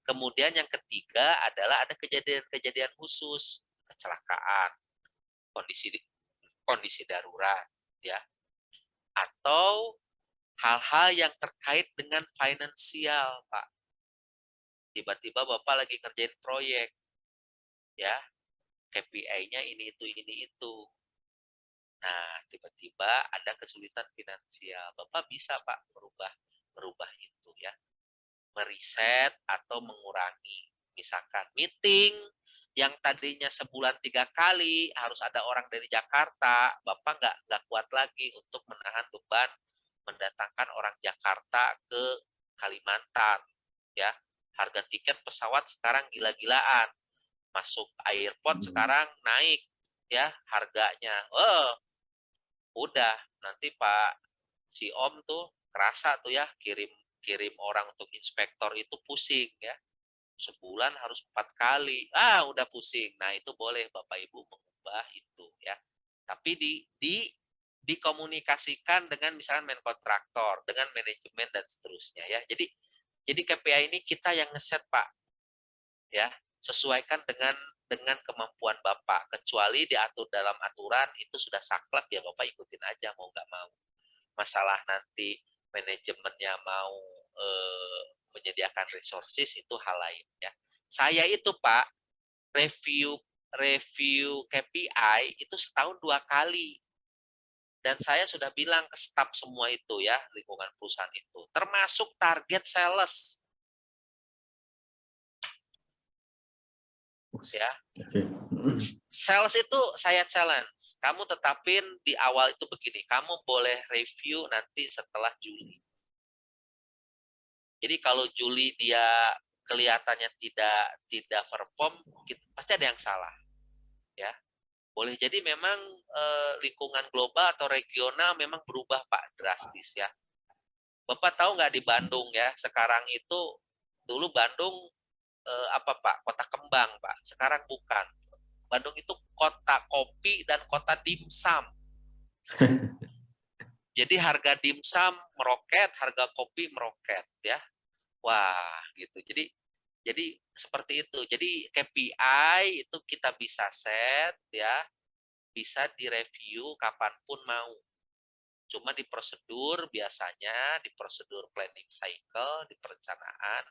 Kemudian yang ketiga adalah ada kejadian-kejadian khusus, kecelakaan, kondisi darurat ya. Atau hal-hal yang terkait dengan finansial, Pak. Tiba-tiba Bapak lagi ngerjain proyek, ya, KPI-nya ini itu. Nah, tiba-tiba ada kesulitan finansial. Bapak bisa, Pak, merubah itu ya. Meriset atau mengurangi. Misalkan meeting yang tadinya sebulan 3 kali harus ada orang dari Jakarta, Bapak nggak kuat lagi untuk menahan beban mendatangkan orang Jakarta ke Kalimantan, ya. Harga tiket pesawat sekarang gila-gilaan. Masuk airport sekarang naik, ya, harganya. Udah nanti Pak si Om tuh kerasa tuh ya, kirim orang untuk inspektor itu pusing ya. Sebulan harus 4 kali. Udah pusing. Nah, itu boleh Bapak Ibu mengubah itu ya. Tapi dikomunikasikan dengan misalkan kontraktor, dengan manajemen dan seterusnya ya. Jadi KPI ini kita yang ngeset, Pak. Ya, sesuaikan dengan kemampuan Bapak. Kecuali diatur dalam aturan itu sudah saklek ya, Bapak ikutin aja mau nggak mau. Masalah nanti manajemennya mau menyediakan resources itu hal lain ya. Saya itu Pak review KPI itu setahun 2 kali. Dan saya sudah bilang ke staf semua itu ya, lingkungan perusahaan itu, termasuk target sales. Ya. Sales itu saya challenge. Kamu tetapin di awal itu begini, kamu boleh review nanti setelah Juli. Jadi kalau Juli dia kelihatannya tidak perform, pasti ada yang salah. Ya. Boleh jadi memang lingkungan global atau regional memang berubah Pak drastis ya. Bapak tahu nggak di Bandung ya, sekarang itu dulu Bandung apa Pak, kota kembang Pak, sekarang bukan. Bandung itu kota kopi dan kota dimsum. Jadi harga dimsum meroket, harga kopi meroket ya. Wah, gitu. Jadi seperti itu. Jadi KPI itu kita bisa set ya, bisa direview kapanpun mau. Cuma di prosedur biasanya, di prosedur planning cycle, di perencanaan,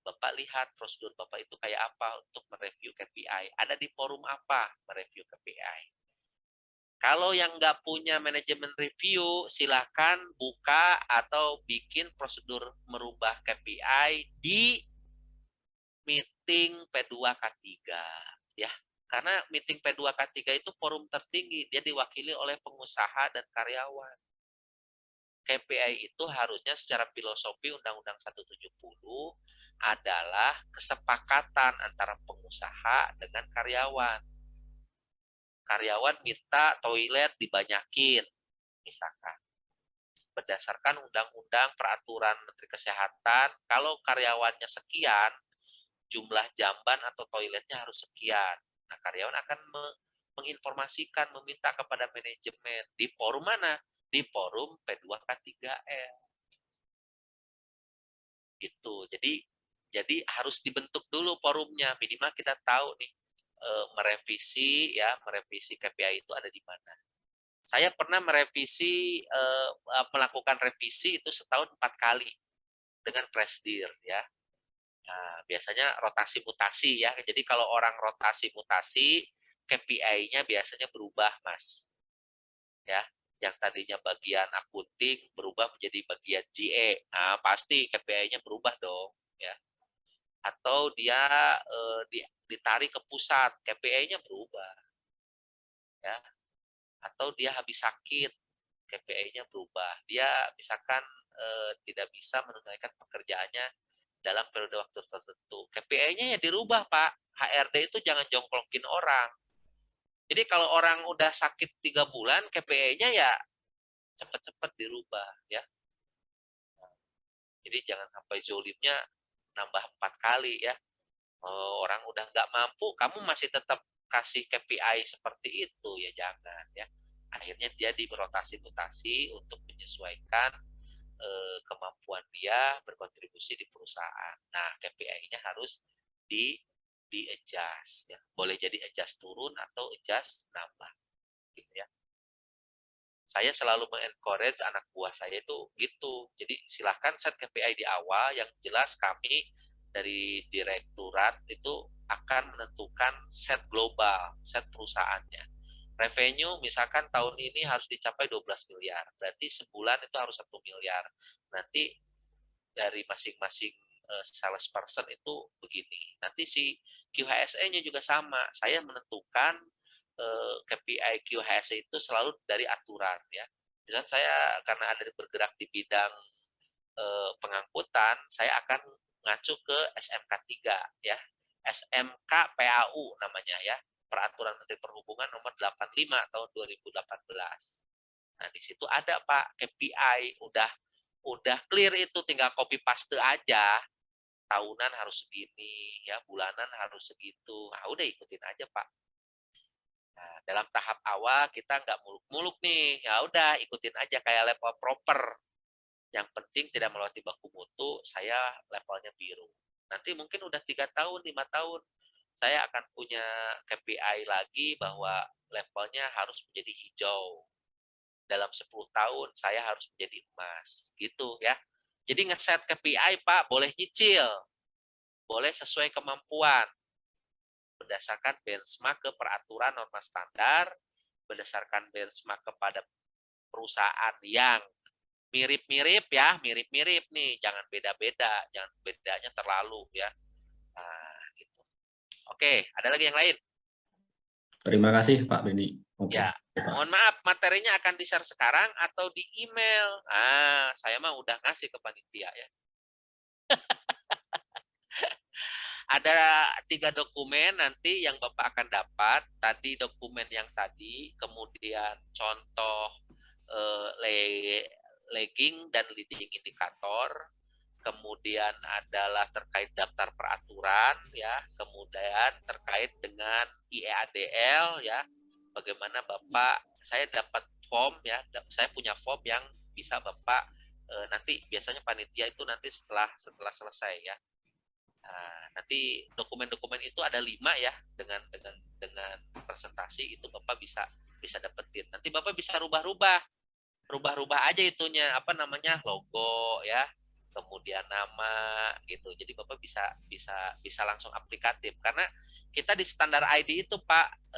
Bapak lihat prosedur Bapak itu kayak apa untuk mereview KPI. Ada di forum apa mereview KPI. Kalau yang nggak punya manajemen review, silakan buka atau bikin prosedur merubah KPI di meeting P2K3 ya. Karena meeting P2K3 itu forum tertinggi, dia diwakili oleh pengusaha dan karyawan. KPI itu harusnya secara filosofi Undang-Undang 170 adalah kesepakatan antara pengusaha dengan karyawan. Karyawan minta toilet dibanyakin, misalkan. Berdasarkan undang-undang peraturan Menteri Kesehatan, kalau karyawannya sekian, jumlah jamban atau toiletnya harus sekian. Nah, karyawan akan menginformasikan, meminta kepada manajemen. Di forum mana? Di forum P2K3L. Gitu. Jadi harus dibentuk dulu forumnya. Minimal kita tahu nih merevisi KPI itu ada di mana. Saya pernah melakukan revisi itu setahun 4 kali dengan Presdir ya. Nah, biasanya rotasi mutasi ya. Jadi kalau orang rotasi mutasi, KPI-nya biasanya berubah, Mas. Ya, yang tadinya bagian akunting berubah menjadi bagian GE. Nah, pasti KPI-nya berubah dong, ya. Atau dia ditarik ke pusat, KPI-nya berubah. Ya. Atau dia habis sakit, KPI-nya berubah. Dia misalkan tidak bisa menunaikan pekerjaannya dalam periode waktu tertentu. KPI-nya ya dirubah, Pak. HRD itu jangan jongklokin orang. Jadi kalau orang udah sakit 3 bulan, KPI-nya ya cepat-cepat dirubah. Ya. Jadi jangan sampai zolimnya nambah 4 kali ya. Orang udah nggak mampu, kamu masih tetap kasih KPI seperti itu, ya jangan. Ya. Akhirnya dia dirotasi mutasi untuk menyesuaikan kemampuan dia berkontribusi di perusahaan. Nah, KPI-nya harus di adjust ya. Boleh jadi adjust turun atau adjust nambah gitu ya. Saya selalu mengencourage anak buah saya itu gitu. Jadi silahkan set KPI di awal, yang jelas kami dari direktorat itu akan menentukan set global, set perusahaannya. Revenue misalkan tahun ini harus dicapai 12 miliar, berarti sebulan itu harus 1 miliar. Nanti dari masing-masing salesperson itu begini. Nanti si QHSE-nya juga sama. Saya menentukan KPI QHSE itu selalu dari aturan ya. Misalnya saya karena ada bergerak di bidang pengangkutan, saya akan ngacu ke SMK 3 ya. SMK PAU namanya ya. Peraturan Menteri Perhubungan nomor 85 tahun 2018. Nah, di situ ada Pak KPI, udah clear itu, tinggal copy paste aja. Tahunan harus segini, ya bulanan harus segitu. Nah, udah ikutin aja Pak. Nah, dalam tahap awal kita nggak muluk-muluk nih, ya udah ikutin aja kayak level proper. Yang penting tidak melewati baku mutu, saya levelnya biru. Nanti mungkin udah 3 tahun, 5 tahun, saya akan punya KPI lagi bahwa levelnya harus menjadi hijau. Dalam 10 tahun saya harus menjadi emas, gitu ya. Jadi ngeset KPI Pak, boleh nyicil, boleh sesuai kemampuan, berdasarkan benchmark ke peraturan norma standar, berdasarkan benchmark kepada perusahaan yang mirip-mirip ya, mirip-mirip nih, jangan beda-beda, jangan bedanya terlalu ya. Nah, gitu. Oke, ada lagi yang lain? Terima kasih Pak Beni. Oke. Ya, mohon maaf, materinya akan di-share sekarang atau di email. Ah, saya mah udah ngasih ke panitia ya. Ada 3 dokumen nanti yang Bapak akan dapat. Tadi dokumen yang tadi, kemudian contoh lagging dan leading indikator, kemudian adalah terkait daftar peraturan ya, kemudian terkait dengan IEADL ya. Bagaimana Bapak, saya dapat form ya, saya punya form yang bisa Bapak nanti biasanya panitia itu nanti setelah selesai ya. Nah, nanti dokumen-dokumen itu ada 5 ya, dengan presentasi itu Bapak bisa dapetin. Nanti Bapak bisa rubah-rubah aja itunya, apa namanya, logo ya, kemudian nama gitu. Jadi Bapak bisa langsung aplikatif, karena kita di standar ID itu Pak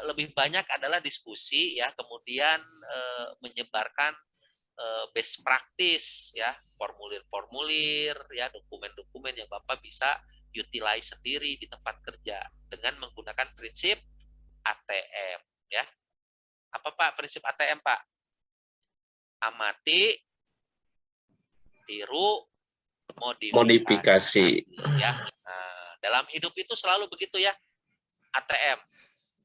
lebih banyak adalah diskusi ya, kemudian menyebarkan best practice ya, formulir-formulir ya, dokumen-dokumen yang Bapak bisa utilize sendiri di tempat kerja dengan menggunakan prinsip ATM ya. Apa Pak prinsip ATM Pak? Amati, tiru, modifikasi ya. Nah, dalam hidup itu selalu begitu ya. ATM,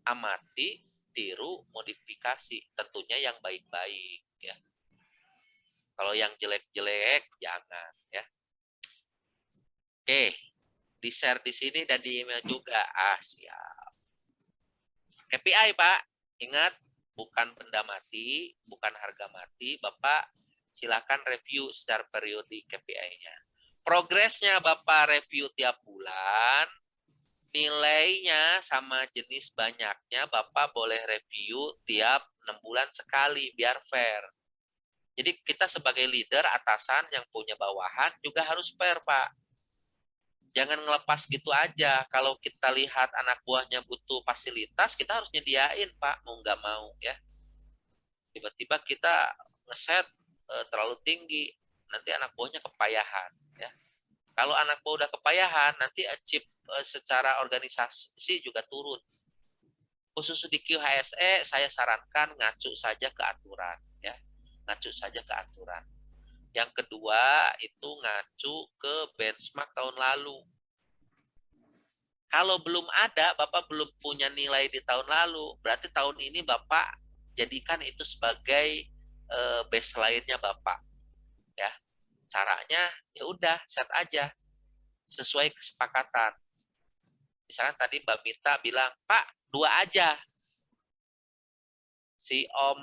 amati, tiru, modifikasi, tentunya yang baik-baik ya. Kalau yang jelek-jelek jangan ya. Oke, di-share di sini dan di email juga. Ah, siap. KPI Pak, ingat bukan benda mati, bukan harga mati. Bapak silakan review secara periodik KPI-nya. Progresnya Bapak review tiap bulan, nilainya sama jenis banyaknya Bapak boleh review tiap 6 bulan sekali, biar fair. Jadi kita sebagai leader, atasan yang punya bawahan juga harus fair Pak. Jangan ngelepas gitu aja. Kalau kita lihat anak buahnya butuh fasilitas, kita harus nyediain Pak, mau nggak mau ya. Tiba-tiba kita ngeset terlalu tinggi, nanti anak buahnya kepayahan ya. Kalau anak buah udah kepayahan, nanti achieve secara organisasi juga turun. Khusus di QHSE saya sarankan ngacu saja ke aturan ya. Ngacu saja ke aturan. Yang kedua itu ngacu ke benchmark tahun lalu. Kalau belum ada, Bapak belum punya nilai di tahun lalu, berarti tahun ini Bapak jadikan itu sebagai baseline-nya Bapak. Ya. Caranya ya udah set aja sesuai kesepakatan. Misalkan tadi Mbak Mita bilang, "Pak, 2 aja." Si Om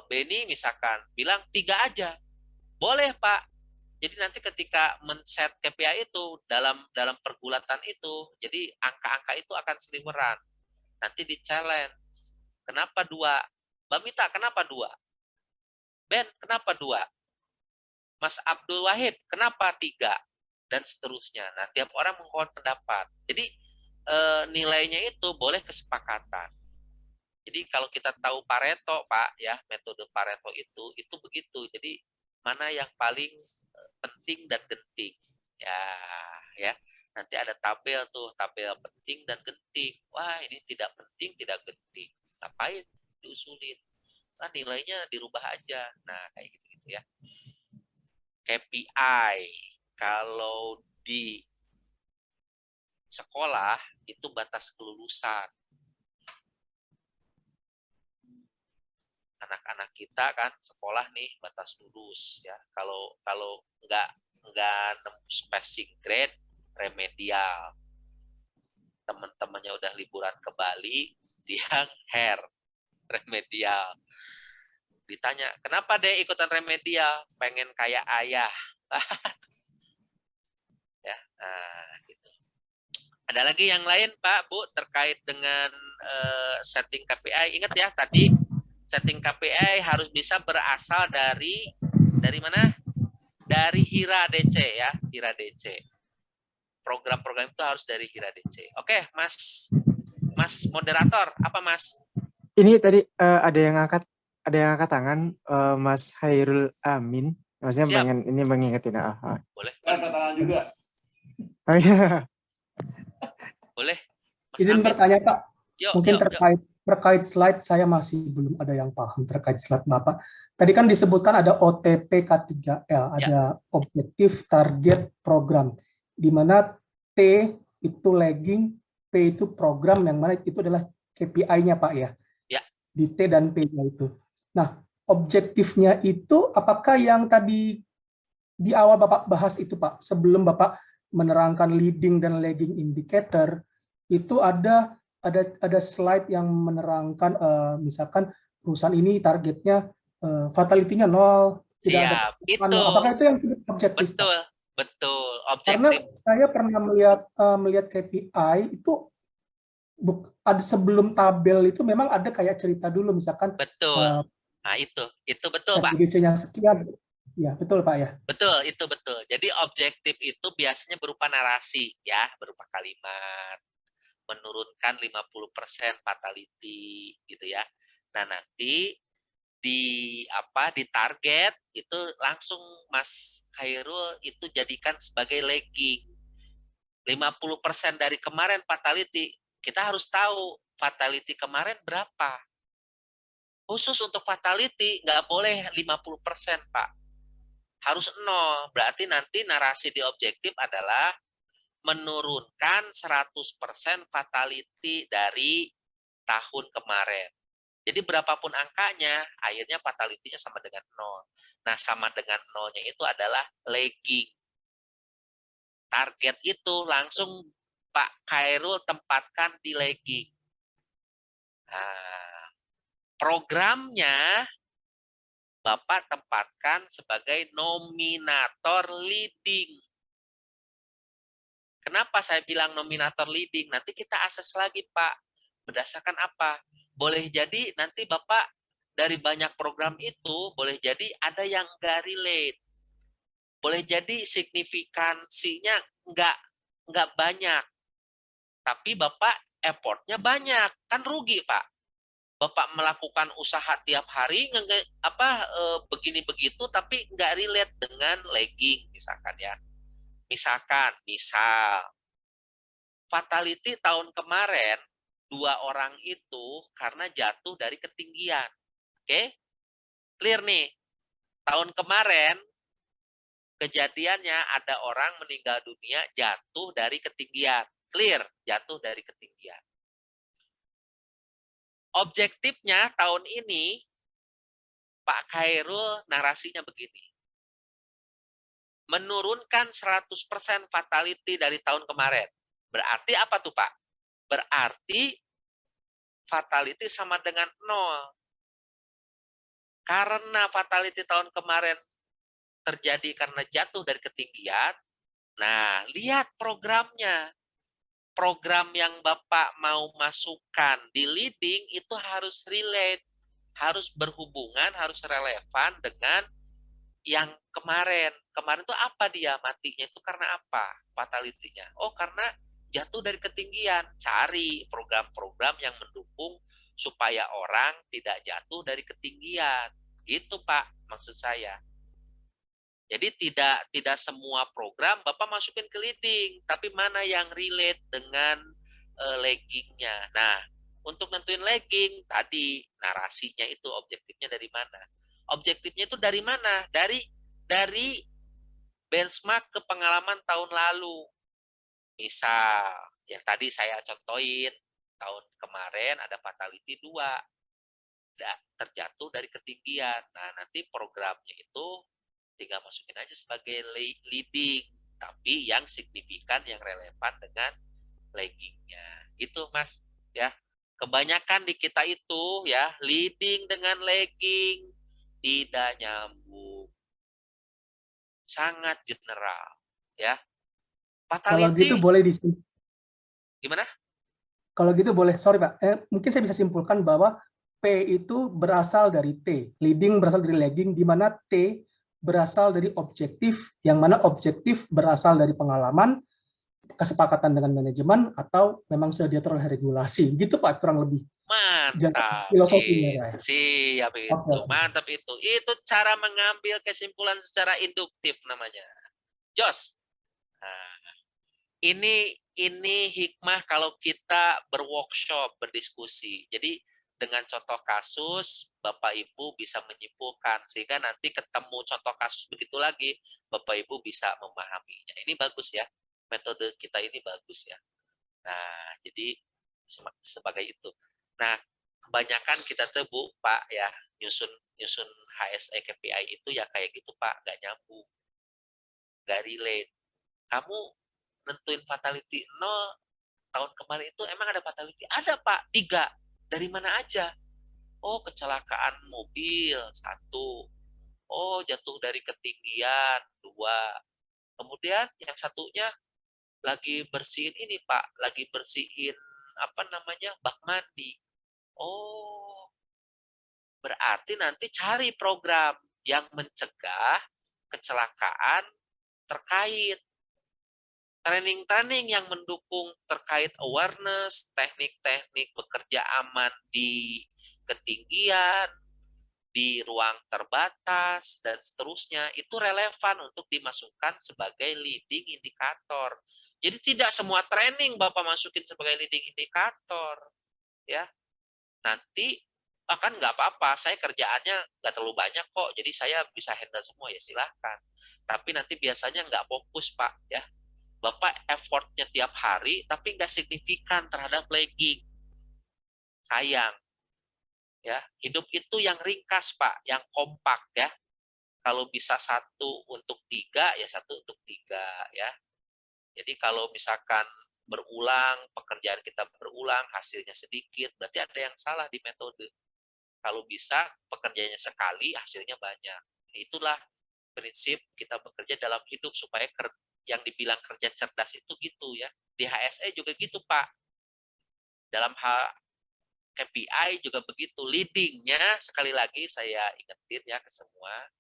Beni misalkan bilang 3 aja. Boleh Pak. Jadi nanti ketika men-set KPI itu dalam pergulatan itu, jadi angka-angka itu akan seliweran. Nanti di-challenge. Kenapa 2? Mbak Mita, kenapa 2? Ben, kenapa 2? Mas Abdul Wahid, kenapa 3? Dan seterusnya. Nah, tiap orang mengeluarkan pendapat. Jadi nilainya itu boleh kesepakatan. Jadi kalau kita tahu Pareto, Pak, ya, metode Pareto itu begitu. Jadi mana yang paling penting dan genting. Ya. Nanti ada tabel tuh, tabel penting dan genting. Wah, ini tidak penting, tidak genting. Ngapain diusulin? Nah, nilainya dirubah aja. Nah, kayak gitu-gitu ya. KPI kalau di sekolah itu batas kelulusan. Anak-anak kita kan sekolah nih batas lulus ya. Kalau nggak nembus passing grade, remedial. Teman-temannya udah liburan ke Bali, dia remedial. Ditanya, kenapa deh ikutan remedial? Pengen kayak ayah. Ya, nah, gitu. Ada lagi yang lain Pak, Bu, terkait dengan setting KPI. Ingat ya tadi setting KPI harus bisa berasal dari mana? Dari HIRA DC ya, HIRA DC. Program-program itu harus dari HIRA DC. Oke, Mas moderator, apa Mas? Ini tadi ada yang angkat tangan, Mas Hairul Amin. Maksudnya Siap. ini mengingetin. Boleh. Angkat tangan juga. Oh, iya. Boleh. Mas Izin Amin. bertanya Pak, Yuk, mungkin yuk. terkait slide saya masih belum ada yang paham terkait slide Bapak. Tadi kan disebutkan ada OTP K3L, ada objektif target program, di mana T itu lagging, P itu program, yang mana itu adalah KPI-nya Pak ya. Ya. Di T dan P-nya itu. Nah, objektifnya itu apakah yang tadi di awal Bapak bahas itu Pak, sebelum Bapak menerangkan leading dan lagging indicator, itu ada slide yang menerangkan misalkan perusahaan ini targetnya fatality-nya 0, tidak ada Siap, itu. Apakah itu yang objektif? Betul. Karena Objektif. saya pernah melihat KPI itu ada sebelum tabel itu memang ada kayak cerita dulu misalkan. Betul. Nah, itu betul, Pak. RPGC-nya sekian. Ya, betul Pak ya. Betul, itu betul. Jadi objektif itu biasanya berupa narasi ya, berupa kalimat. Menurunkan 50% fatality gitu ya. Nah, nanti di target itu langsung Mas Khairul itu jadikan sebagai lagging. 50% dari kemarin fatality, kita harus tahu fatality kemarin berapa. Khusus untuk fatality nggak boleh 50%, Pak. Harus 0. Berarti nanti narasi di objektif adalah menurunkan 100% fatality dari tahun kemarin. Jadi berapapun angkanya, akhirnya fatality-nya sama dengan 0. Nah, sama dengan 0-nya itu adalah lagging. Target itu langsung Pak Khairul tempatkan di lagging. Nah, programnya Bapak tempatkan sebagai nominator leading. Kenapa saya bilang nominator leading? Nanti kita akses lagi, Pak. Berdasarkan apa? Boleh jadi nanti Bapak dari banyak program itu, boleh jadi ada yang nggak relate. Boleh jadi signifikansinya nggak banyak. Tapi Bapak effortnya banyak. Kan rugi, Pak. Bapak melakukan usaha tiap hari, begini begitu, tapi nggak relate dengan lagging, misalkan ya. Misal, fatality tahun kemarin, 2 orang itu karena jatuh dari ketinggian. Oke? Clear nih. Tahun kemarin, kejadiannya ada orang meninggal dunia jatuh dari ketinggian. Clear, jatuh dari ketinggian. Objektifnya tahun ini, Pak Khairul narasinya begini. Menurunkan 100% fatality dari tahun kemarin. Berarti apa tuh, Pak? Berarti fatality sama dengan 0. Karena fatality tahun kemarin terjadi karena jatuh dari ketinggian, nah, lihat programnya. program yang Bapak mau masukkan di leading itu harus relate, harus berhubungan, harus relevan dengan yang kemarin. Kemarin itu apa dia matinya itu karena apa? Fatality-nya. Oh, karena jatuh dari ketinggian. Cari program-program yang mendukung supaya orang tidak jatuh dari ketinggian. Gitu, Pak, maksud saya. Jadi tidak semua program Bapak masukin ke leading, tapi mana yang relate dengan laggingnya. Nah, untuk nentuin lagging tadi narasinya itu objektifnya dari mana? Objektifnya itu dari mana? Dari benchmark ke pengalaman tahun lalu. Misal yang tadi saya contohin, tahun kemarin ada fatality 2 terjatuh dari ketinggian. Nah, nanti programnya itu tinggal masukin aja sebagai leading, tapi yang signifikan, yang relevan dengan laggingnya. Itu, Mas. Ya, kebanyakan di kita itu ya leading dengan lagging tidak nyambung, sangat general. Ya, Kalau gitu fatality boleh disimpulkan. gimana? Kalau gitu boleh, sorry Pak, mungkin saya bisa simpulkan bahwa P itu berasal dari T, leading berasal dari lagging, di mana T berasal dari objektif, yang mana objektif berasal dari pengalaman, kesepakatan dengan manajemen, atau memang sudah diatur oleh regulasi. Gitu Pak, kurang lebih. Mantap. Filosofinya Pak. Siap itu. Oke. Mantap itu. Itu cara mengambil kesimpulan secara induktif namanya. Jos. Nah, ini hikmah kalau kita berworkshop, berdiskusi. Jadi dengan contoh kasus, Bapak Ibu bisa menyimpulkan, sehingga nanti ketemu contoh kasus begitu lagi, Bapak Ibu bisa memahaminya. Ini bagus ya, metode kita ini bagus ya. Nah, jadi sebagai itu. Nah, kebanyakan kita tuh Bu, Pak ya, nyusun HSE KPI itu ya kayak gitu Pak, nggak nyambung, nggak relate. Kamu nentuin fatality 0 tahun kemarin itu emang ada fatality? Ada Pak, 3. Dari mana aja? Oh, kecelakaan mobil 1. Oh, jatuh dari ketinggian 2. Kemudian yang satunya lagi bersihin ini Pak, lagi bersihin apa namanya bak mandi. Oh, berarti nanti cari program yang mencegah kecelakaan terkait training-training yang mendukung terkait awareness, teknik-teknik bekerja aman di ketinggian, di ruang terbatas, dan seterusnya, itu relevan untuk dimasukkan sebagai leading indikator. Jadi tidak semua training Bapak masukin sebagai leading indikator. Ya, nanti akan nggak apa-apa, saya kerjaannya nggak terlalu banyak kok, jadi saya bisa handle semua, ya silahkan. Tapi nanti biasanya nggak fokus Pak, ya. Bapak effortnya tiap hari, tapi nggak signifikan terhadap lagging. Sayang. Ya, hidup itu yang ringkas Pak, yang kompak ya. Kalau bisa 1 untuk 3, ya 1 untuk 3 ya. Jadi kalau misalkan berulang, pekerjaan kita berulang, hasilnya sedikit, berarti ada yang salah di metode. Kalau bisa pekerjaannya sekali, hasilnya banyak. Itulah prinsip kita bekerja dalam hidup supaya yang dibilang kerja cerdas itu gitu ya. Di HSE juga gitu Pak. Dalam hal KPI juga begitu. Leadingnya, sekali lagi saya ingetin ya ke semua,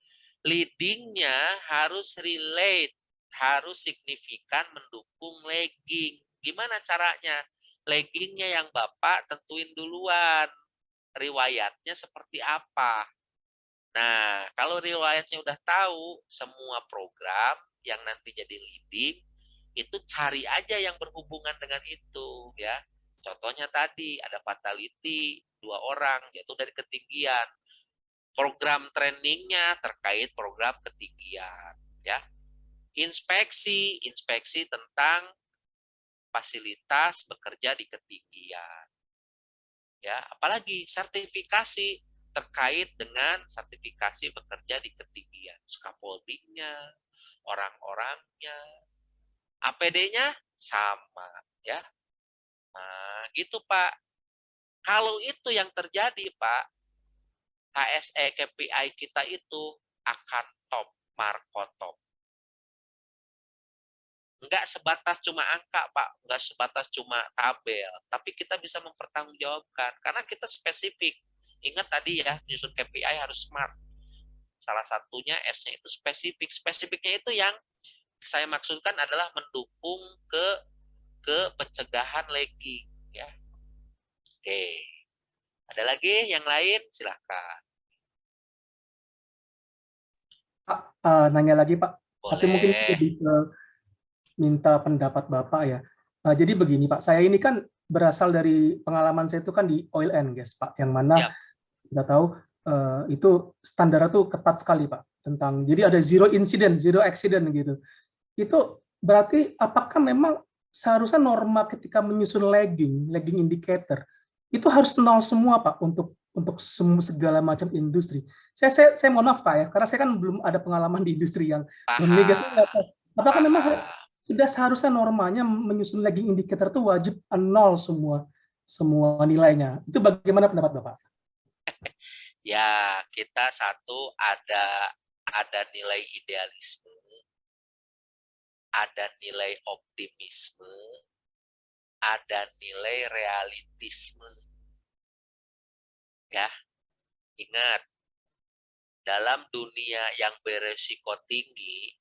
leadingnya harus relate, harus signifikan mendukung lagging. Gimana caranya? Laggingnya yang Bapak tentuin duluan. Riwayatnya seperti apa? Nah, kalau riwayatnya udah tahu, semua program yang nanti jadi leading, itu cari aja yang berhubungan dengan itu, ya. Contohnya tadi, ada fatality, 2 orang, yaitu dari ketinggian. Program trainingnya terkait program ketinggian, ya. Inspeksi tentang fasilitas bekerja di ketinggian. Ya, apalagi sertifikasi terkait dengan sertifikasi bekerja di ketinggian, scaffolding-nya, orang-orangnya, APD-nya sama, ya. Nah, gitu Pak. Kalau itu yang terjadi Pak, HSE KPI kita itu akan top, markotop. Nggak sebatas cuma angka, Pak. Nggak sebatas cuma tabel. Tapi kita bisa mempertanggungjawabkan. Karena kita spesifik. Ingat tadi ya, menyusun KPI harus smart. Salah satunya S-nya itu spesifik. Spesifiknya itu yang saya maksudkan adalah mendukung ke pencegahan lagging. Ya. Oke. Ada lagi yang lain? Silahkan. Pak, nanya lagi Pak, tapi mungkin Boleh. lebih ke minta pendapat Bapak ya. Jadi begini Pak, saya ini kan berasal dari pengalaman saya itu kan di oil and gas Pak, yang mana Siap. kita tahu itu standar itu ketat sekali Pak. Jadi ada zero incident, zero accident gitu. Itu berarti apakah memang seharusnya norma ketika menyusun lagging indicator itu harus nol semua Pak untuk segala macam industri. Saya mohon maaf Pak ya, karena saya kan belum ada pengalaman di industri yang non-migas. Apakah memang sudah seharusnya normanya menyusun lagging indicator itu wajib nol semua nilainya? Itu bagaimana pendapat Bapak? Ya, kita satu ada nilai idealisme, ada nilai optimisme, ada nilai realistisme. Ya, ingat, dalam dunia yang beresiko tinggi,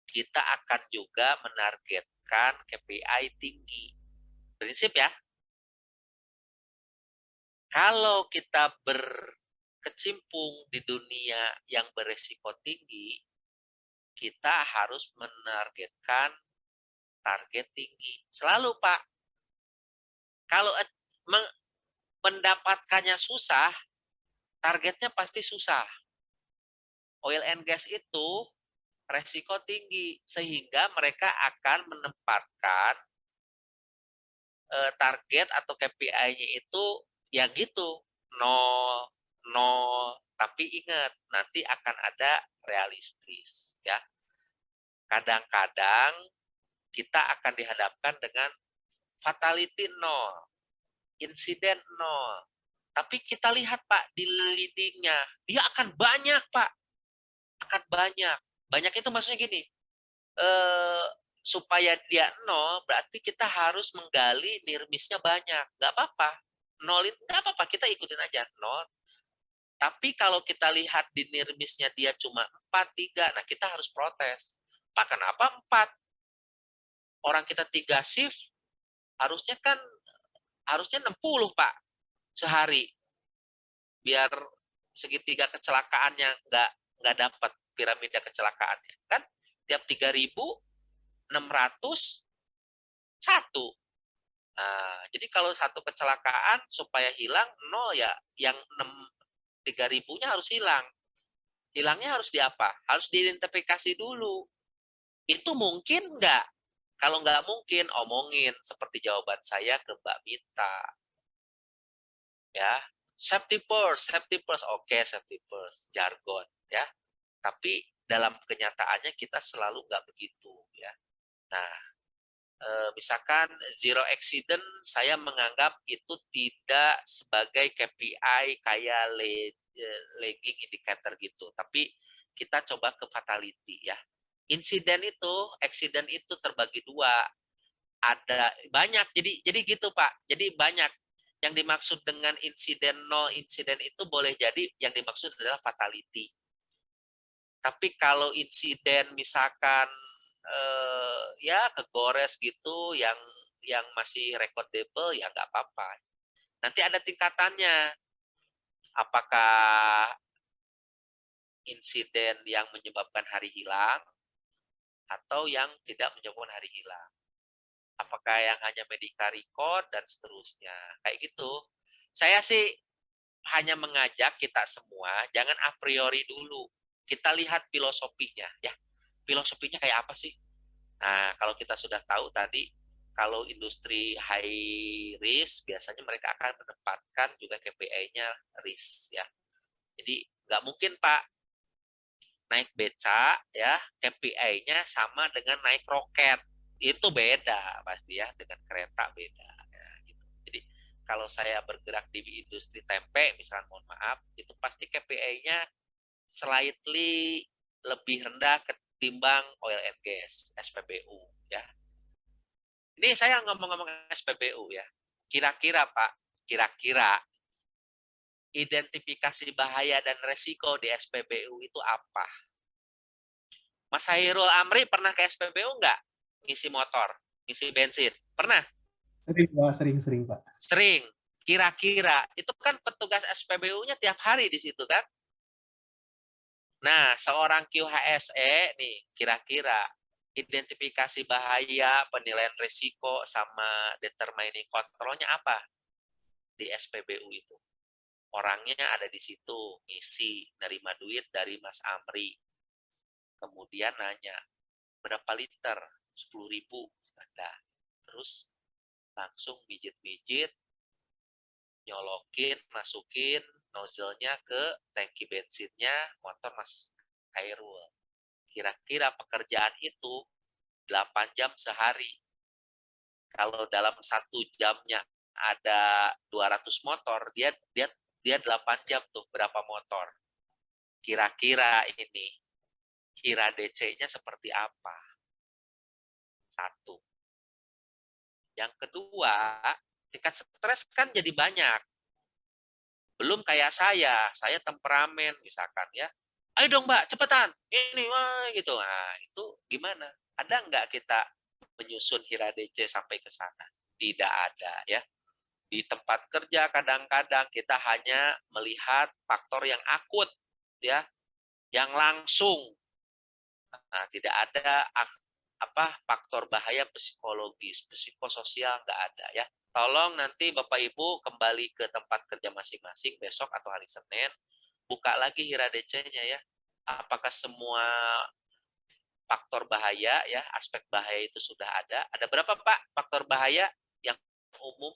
kita akan juga menargetkan KPI tinggi. Prinsip ya. Kalau kita berkecimpung di dunia yang beresiko tinggi, kita harus menargetkan target tinggi. Selalu, Pak. Kalau mendapatkannya susah, targetnya pasti susah. Oil and gas itu resiko tinggi, sehingga mereka akan menempatkan target atau KPI-nya itu ya gitu, 0, 0. Tapi ingat, nanti akan ada realistis. Ya. Kadang-kadang kita akan dihadapkan dengan fatality 0, insiden 0. Tapi kita lihat Pak, di leading-nya, dia akan banyak Pak. Akan banyak. Banyak itu maksudnya gini, supaya dia 0, berarti kita harus menggali nirmisnya banyak. Nggak apa-apa. Nolin, nggak apa-apa, kita ikutin aja 0. Tapi kalau kita lihat di nirmisnya dia cuma 4, 3, nah kita harus protes. Pak, kenapa 4? Orang kita 3 shift, harusnya 60 Pak sehari, biar segitiga kecelakaannya nggak dapat piramida kecelakaannya kan, tiap 3.600 1. Nah, jadi kalau satu kecelakaan supaya hilang 0 ya, yang 3.000-nya harus hilang. Hilangnya harus di apa? Harus diidentifikasi dulu. Itu mungkin nggak? Kalau nggak mungkin, omongin seperti jawaban saya ke Mbak Mita. Ya, safety first, oke, safety first, jargon, ya. Tapi dalam kenyataannya kita selalu nggak begitu, ya. Nah, misalkan zero accident, saya menganggap itu tidak sebagai KPI kayak lagging indicator gitu, tapi kita coba ke fatality, ya. Accident itu terbagi 2. Ada banyak, jadi gitu Pak. Jadi banyak. Yang dimaksud dengan insiden 0, insiden itu boleh jadi yang dimaksud adalah fatality. Tapi kalau insiden misalkan ya kegores gitu, yang masih recordable, ya nggak apa-apa. Nanti ada tingkatannya. Apakah insiden yang menyebabkan hari hilang atau yang tidak menyebabkan hari hilang? Apakah yang hanya medical record dan seterusnya, kayak gitu. Saya sih hanya mengajak kita semua jangan a priori dulu, kita lihat filosofinya, ya. Filosofinya kayak apa sih? Nah, kalau kita sudah tahu tadi, kalau industri high risk biasanya mereka akan menempatkan juga KPI-nya risk, ya. Jadi nggak mungkin Pak naik beca ya KPI-nya sama dengan naik roket. Itu beda pasti ya, dengan kereta beda ya, gitu. Jadi kalau saya bergerak di industri tempe misalnya, mohon maaf, itu pasti KPI-nya slightly lebih rendah timbang oil and gas, SPBU ya. Ini saya ngomong-ngomong SPBU ya. Kira-kira Pak, kira-kira identifikasi bahaya dan resiko di SPBU itu apa? Mas Hairul Amri pernah ke SPBU nggak? Ngisi motor, ngisi bensin? Pernah? Sering, Pak. Sering, Pak. Sering. Kira-kira, itu kan petugas SPBU-nya tiap hari di situ kan? Nah, seorang QHSE nih, kira-kira identifikasi bahaya, penilaian risiko, sama determining control-nya apa di SPBU itu? Orangnya ada di situ, ngisi, nerima duit dari Mas Amri. Kemudian nanya, berapa liter? 10.000. Ada. Terus langsung mijit-mijit, nyolokin, masukin nozzle-nya ke tangki bensinnya motor Mas Khairul. Kira-kira pekerjaan itu 8 jam sehari. Kalau dalam 1 jamnya ada 200 motor, dia 8 jam tuh berapa motor. Kira-kira ini, kira DC-nya seperti apa? Satu. Yang kedua, tingkat stres kan jadi banyak. Belum kayak saya temperamen misalkan ya. Ayo dong Mbak, cepetan. Ini, wah, gitu. Nah, itu gimana? Ada nggak kita menyusun HIRA DC sampai ke sana? Tidak ada ya. Di tempat kerja kadang-kadang kita hanya melihat faktor yang akut ya, yang langsung. Nah, tidak ada faktor bahaya psikologis, psikososial nggak ada ya. Tolong nanti Bapak Ibu kembali ke tempat kerja masing-masing besok atau hari Senin, buka lagi HIRA DC-nya ya. Apakah semua faktor bahaya ya, aspek bahaya itu sudah ada? Ada berapa Pak faktor bahaya yang umum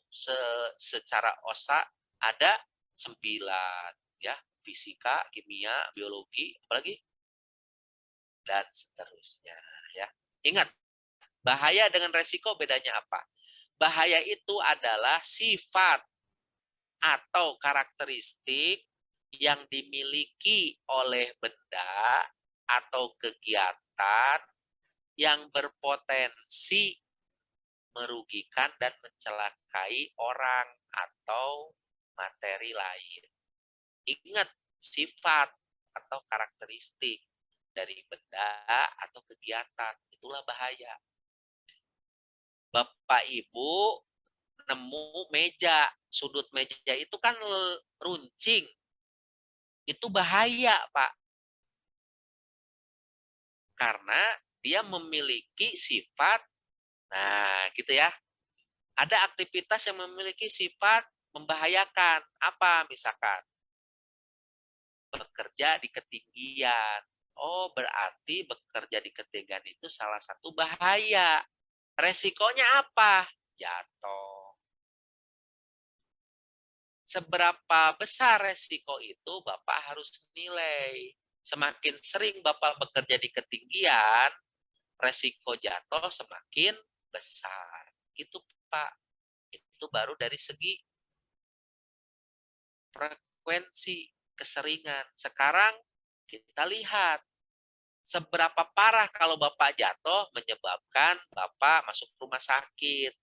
secara OSA? Ada 9 ya, fisika, kimia, biologi, apalagi dan seterusnya ya. Ingat, bahaya dengan resiko bedanya apa? Bahaya itu adalah sifat atau karakteristik yang dimiliki oleh benda atau kegiatan yang berpotensi merugikan dan mencelakai orang atau materi lain. Ingat, sifat atau karakteristik dari benda atau kegiatan, itulah bahaya. Bapak Ibu nemu meja, sudut meja itu kan runcing. Itu bahaya, Pak. Karena dia memiliki sifat, nah gitu ya. Ada aktivitas yang memiliki sifat membahayakan. Apa misalkan? Bekerja di ketinggian. Oh, berarti bekerja di ketinggian itu salah satu bahaya. Resikonya apa? Jatuh. Seberapa besar resiko itu Bapak harus nilai. Semakin sering Bapak bekerja di ketinggian, resiko jatuh semakin besar. Itu Pak. Itu baru dari segi frekuensi, keseringan. Sekarang kita lihat seberapa parah kalau Bapak jatuh menyebabkan Bapak masuk rumah sakit.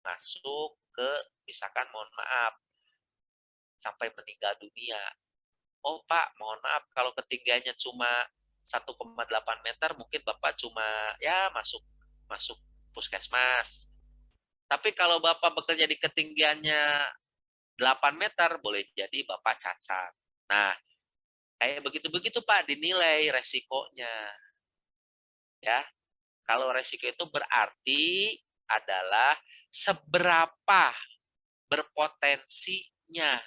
Masuk ke, misalkan mohon maaf, sampai meninggal dunia. Oh Pak, mohon maaf kalau ketinggiannya cuma 1,8 meter, mungkin Bapak cuma ya masuk puskesmas. Tapi kalau Bapak bekerja di ketinggiannya 8 meter, boleh jadi Bapak cacat. Nah, kayak begitu-begitu Pak dinilai resikonya. Ya. Kalau resiko itu berarti adalah seberapa berpotensinya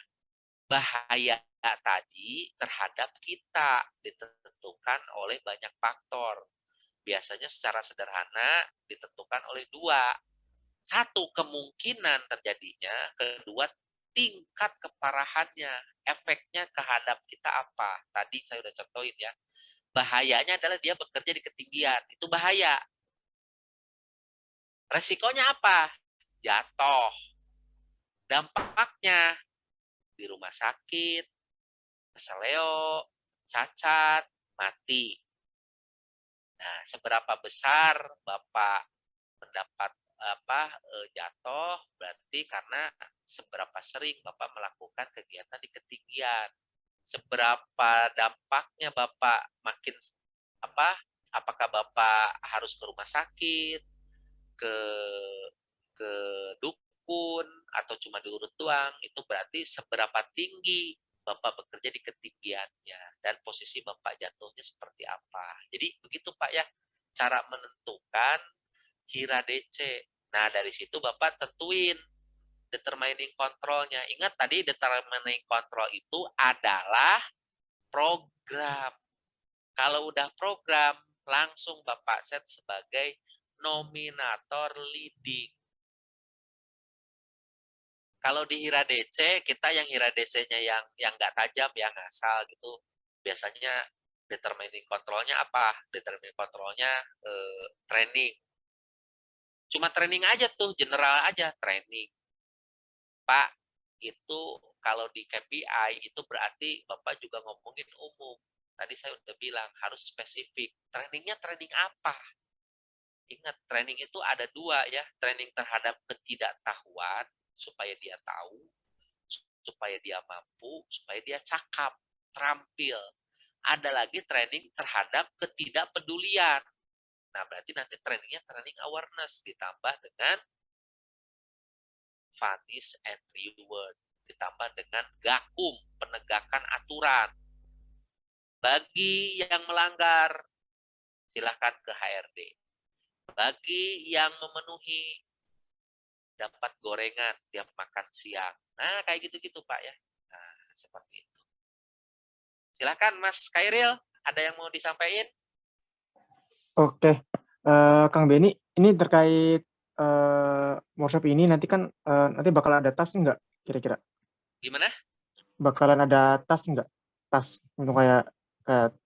bahaya tadi terhadap kita, ditentukan oleh banyak faktor. Biasanya secara sederhana ditentukan oleh 2. 1, kemungkinan terjadinya. Kedua, tingkat keparahannya. Efeknya terhadap kita apa? Tadi saya udah contohin ya. Bahayanya adalah dia bekerja di ketinggian. Itu bahaya. Resikonya apa? Jatuh. Dampaknya di rumah sakit, keseleo, cacat, mati. Nah, seberapa besar Bapak mendapat jatuh berarti karena seberapa sering Bapak melakukan kegiatan di ketinggian. Seberapa dampaknya Bapak makin apakah Bapak harus ke rumah sakit, ke ke dukun atau cuma diurut doang, itu berarti seberapa tinggi Bapak bekerja di ketinggiannya dan posisi Bapak jatuhnya seperti apa. Jadi begitu Pak ya, cara menentukan HIRA DC. Nah, dari situ Bapak tentuin determining control-nya. Ingat tadi determining control itu adalah program. Kalau udah program, langsung Bapak set sebagai nominator leading. Kalau di HIRA DC, kita yang HIRA DC-nya yang nggak tajam, yang asal gitu, biasanya determining control-nya apa? Determining control-nya training. Cuma training aja tuh, general aja training. Pak, itu kalau di KPI itu berarti Bapak juga ngomongin umum. Tadi saya udah bilang harus spesifik. Trainingnya training apa? Ingat, training itu ada dua ya. Training terhadap ketidaktahuan, supaya dia tahu, supaya dia mampu, supaya dia cakap, terampil. Ada lagi training terhadap ketidakpedulian. Nah, berarti nanti trainingnya training awareness ditambah dengan punish and reward, ditambah dengan gakum, penegakan aturan. Bagi yang melanggar, silakan ke HRD. Bagi yang memenuhi, dapat gorengan tiap makan siang. Nah, kayak gitu-gitu Pak ya. Nah, seperti itu. Silakan Mas Kairil, ada yang mau disampaikan? Oke, Kang Beni, ini terkait workshop ini nanti kan nanti bakal ada tas nggak kira-kira? Gimana? Bakalan ada tas nggak? Tas untuk kayak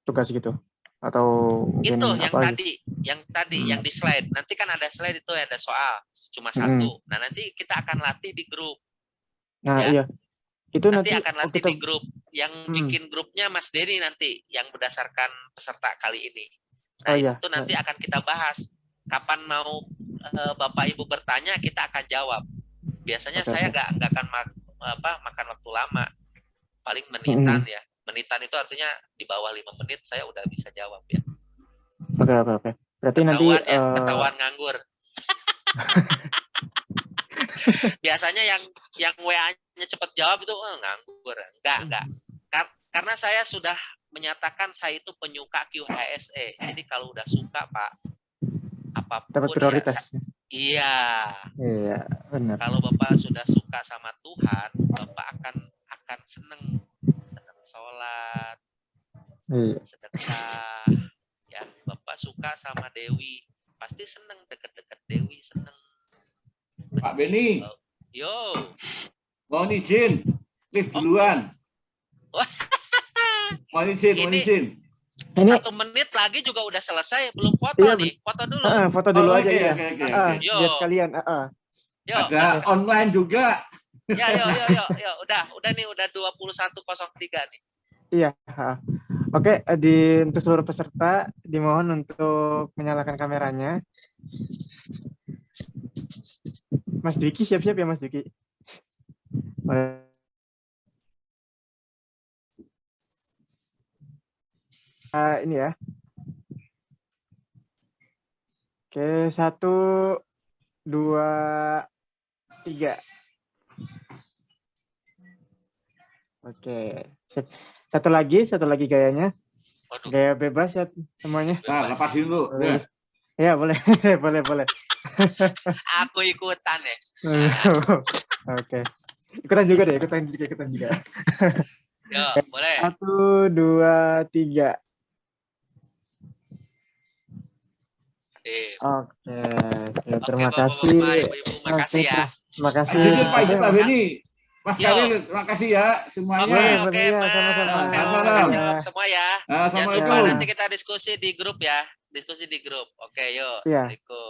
tugas gitu? Atau mungkin Itu yang apa tadi, yang di slide. Nanti kan ada slide itu ada soal, cuma satu. Nah, nanti kita akan latih di grup. Nah, ya. iya. Itu Nanti nanti akan latih di grup. Yang bikin grupnya Mas Denny nanti, yang berdasarkan peserta kali ini. Nah, itu nanti akan kita bahas. Kapan mau Bapak Ibu bertanya, kita akan jawab. Biasanya saya nggak akan makan waktu lama. Paling menitan ya. Menitan itu artinya di bawah 5 menit saya udah bisa jawab ya. Oke. Berarti ketahuan nanti ketahuan nganggur. Biasanya yang WA-nya cepat jawab itu nganggur. Enggak. Karena saya sudah menyatakan saya itu penyuka QHSE. Jadi kalau udah suka Pak, apapun dapat prioritas. Iya, benar. Kalau Bapak sudah suka sama Tuhan, Bapak akan seneng sholat, sedekah. Ya, Bapak suka sama Dewi, pasti seneng deket-deket Dewi, seneng. Pak Beni. Yo. Mohon izin, live duluan. Mohon izin. Ini 1 menit lagi juga udah selesai, belum foto nih. Foto dulu. Foto dulu aja ya. Yo. Biar sekalian. Yo, ada online juga. Ya, yo. Udah nih, udah 21.03 nih. Iya. Oke, untuk seluruh peserta dimohon untuk menyalakan kameranya. Mas Dwiki siap-siap ya Mas Dwiki. Ini ya. Oke, 1, 2, 3. Oke, satu lagi gayanya. Waduh. Gaya bebas ya semuanya. Nah, lepasin dulu. Ya, boleh. boleh. Aku ikutan ya. Oke. Ikutan juga. Yo, boleh. 1, 2, 3. Oke, terima kasih. Bapak, Ibu, makasih ya. Terima kasih. Pak Beni. Mas Kairil, terima kasih ya semuanya. Oke, Mas. Sama-sama. Terima kasih semua ya. Jangan lupa Assalamualaikum. nanti kita diskusi di grup ya. Oke, yuk. Iya. Assalamualaikum.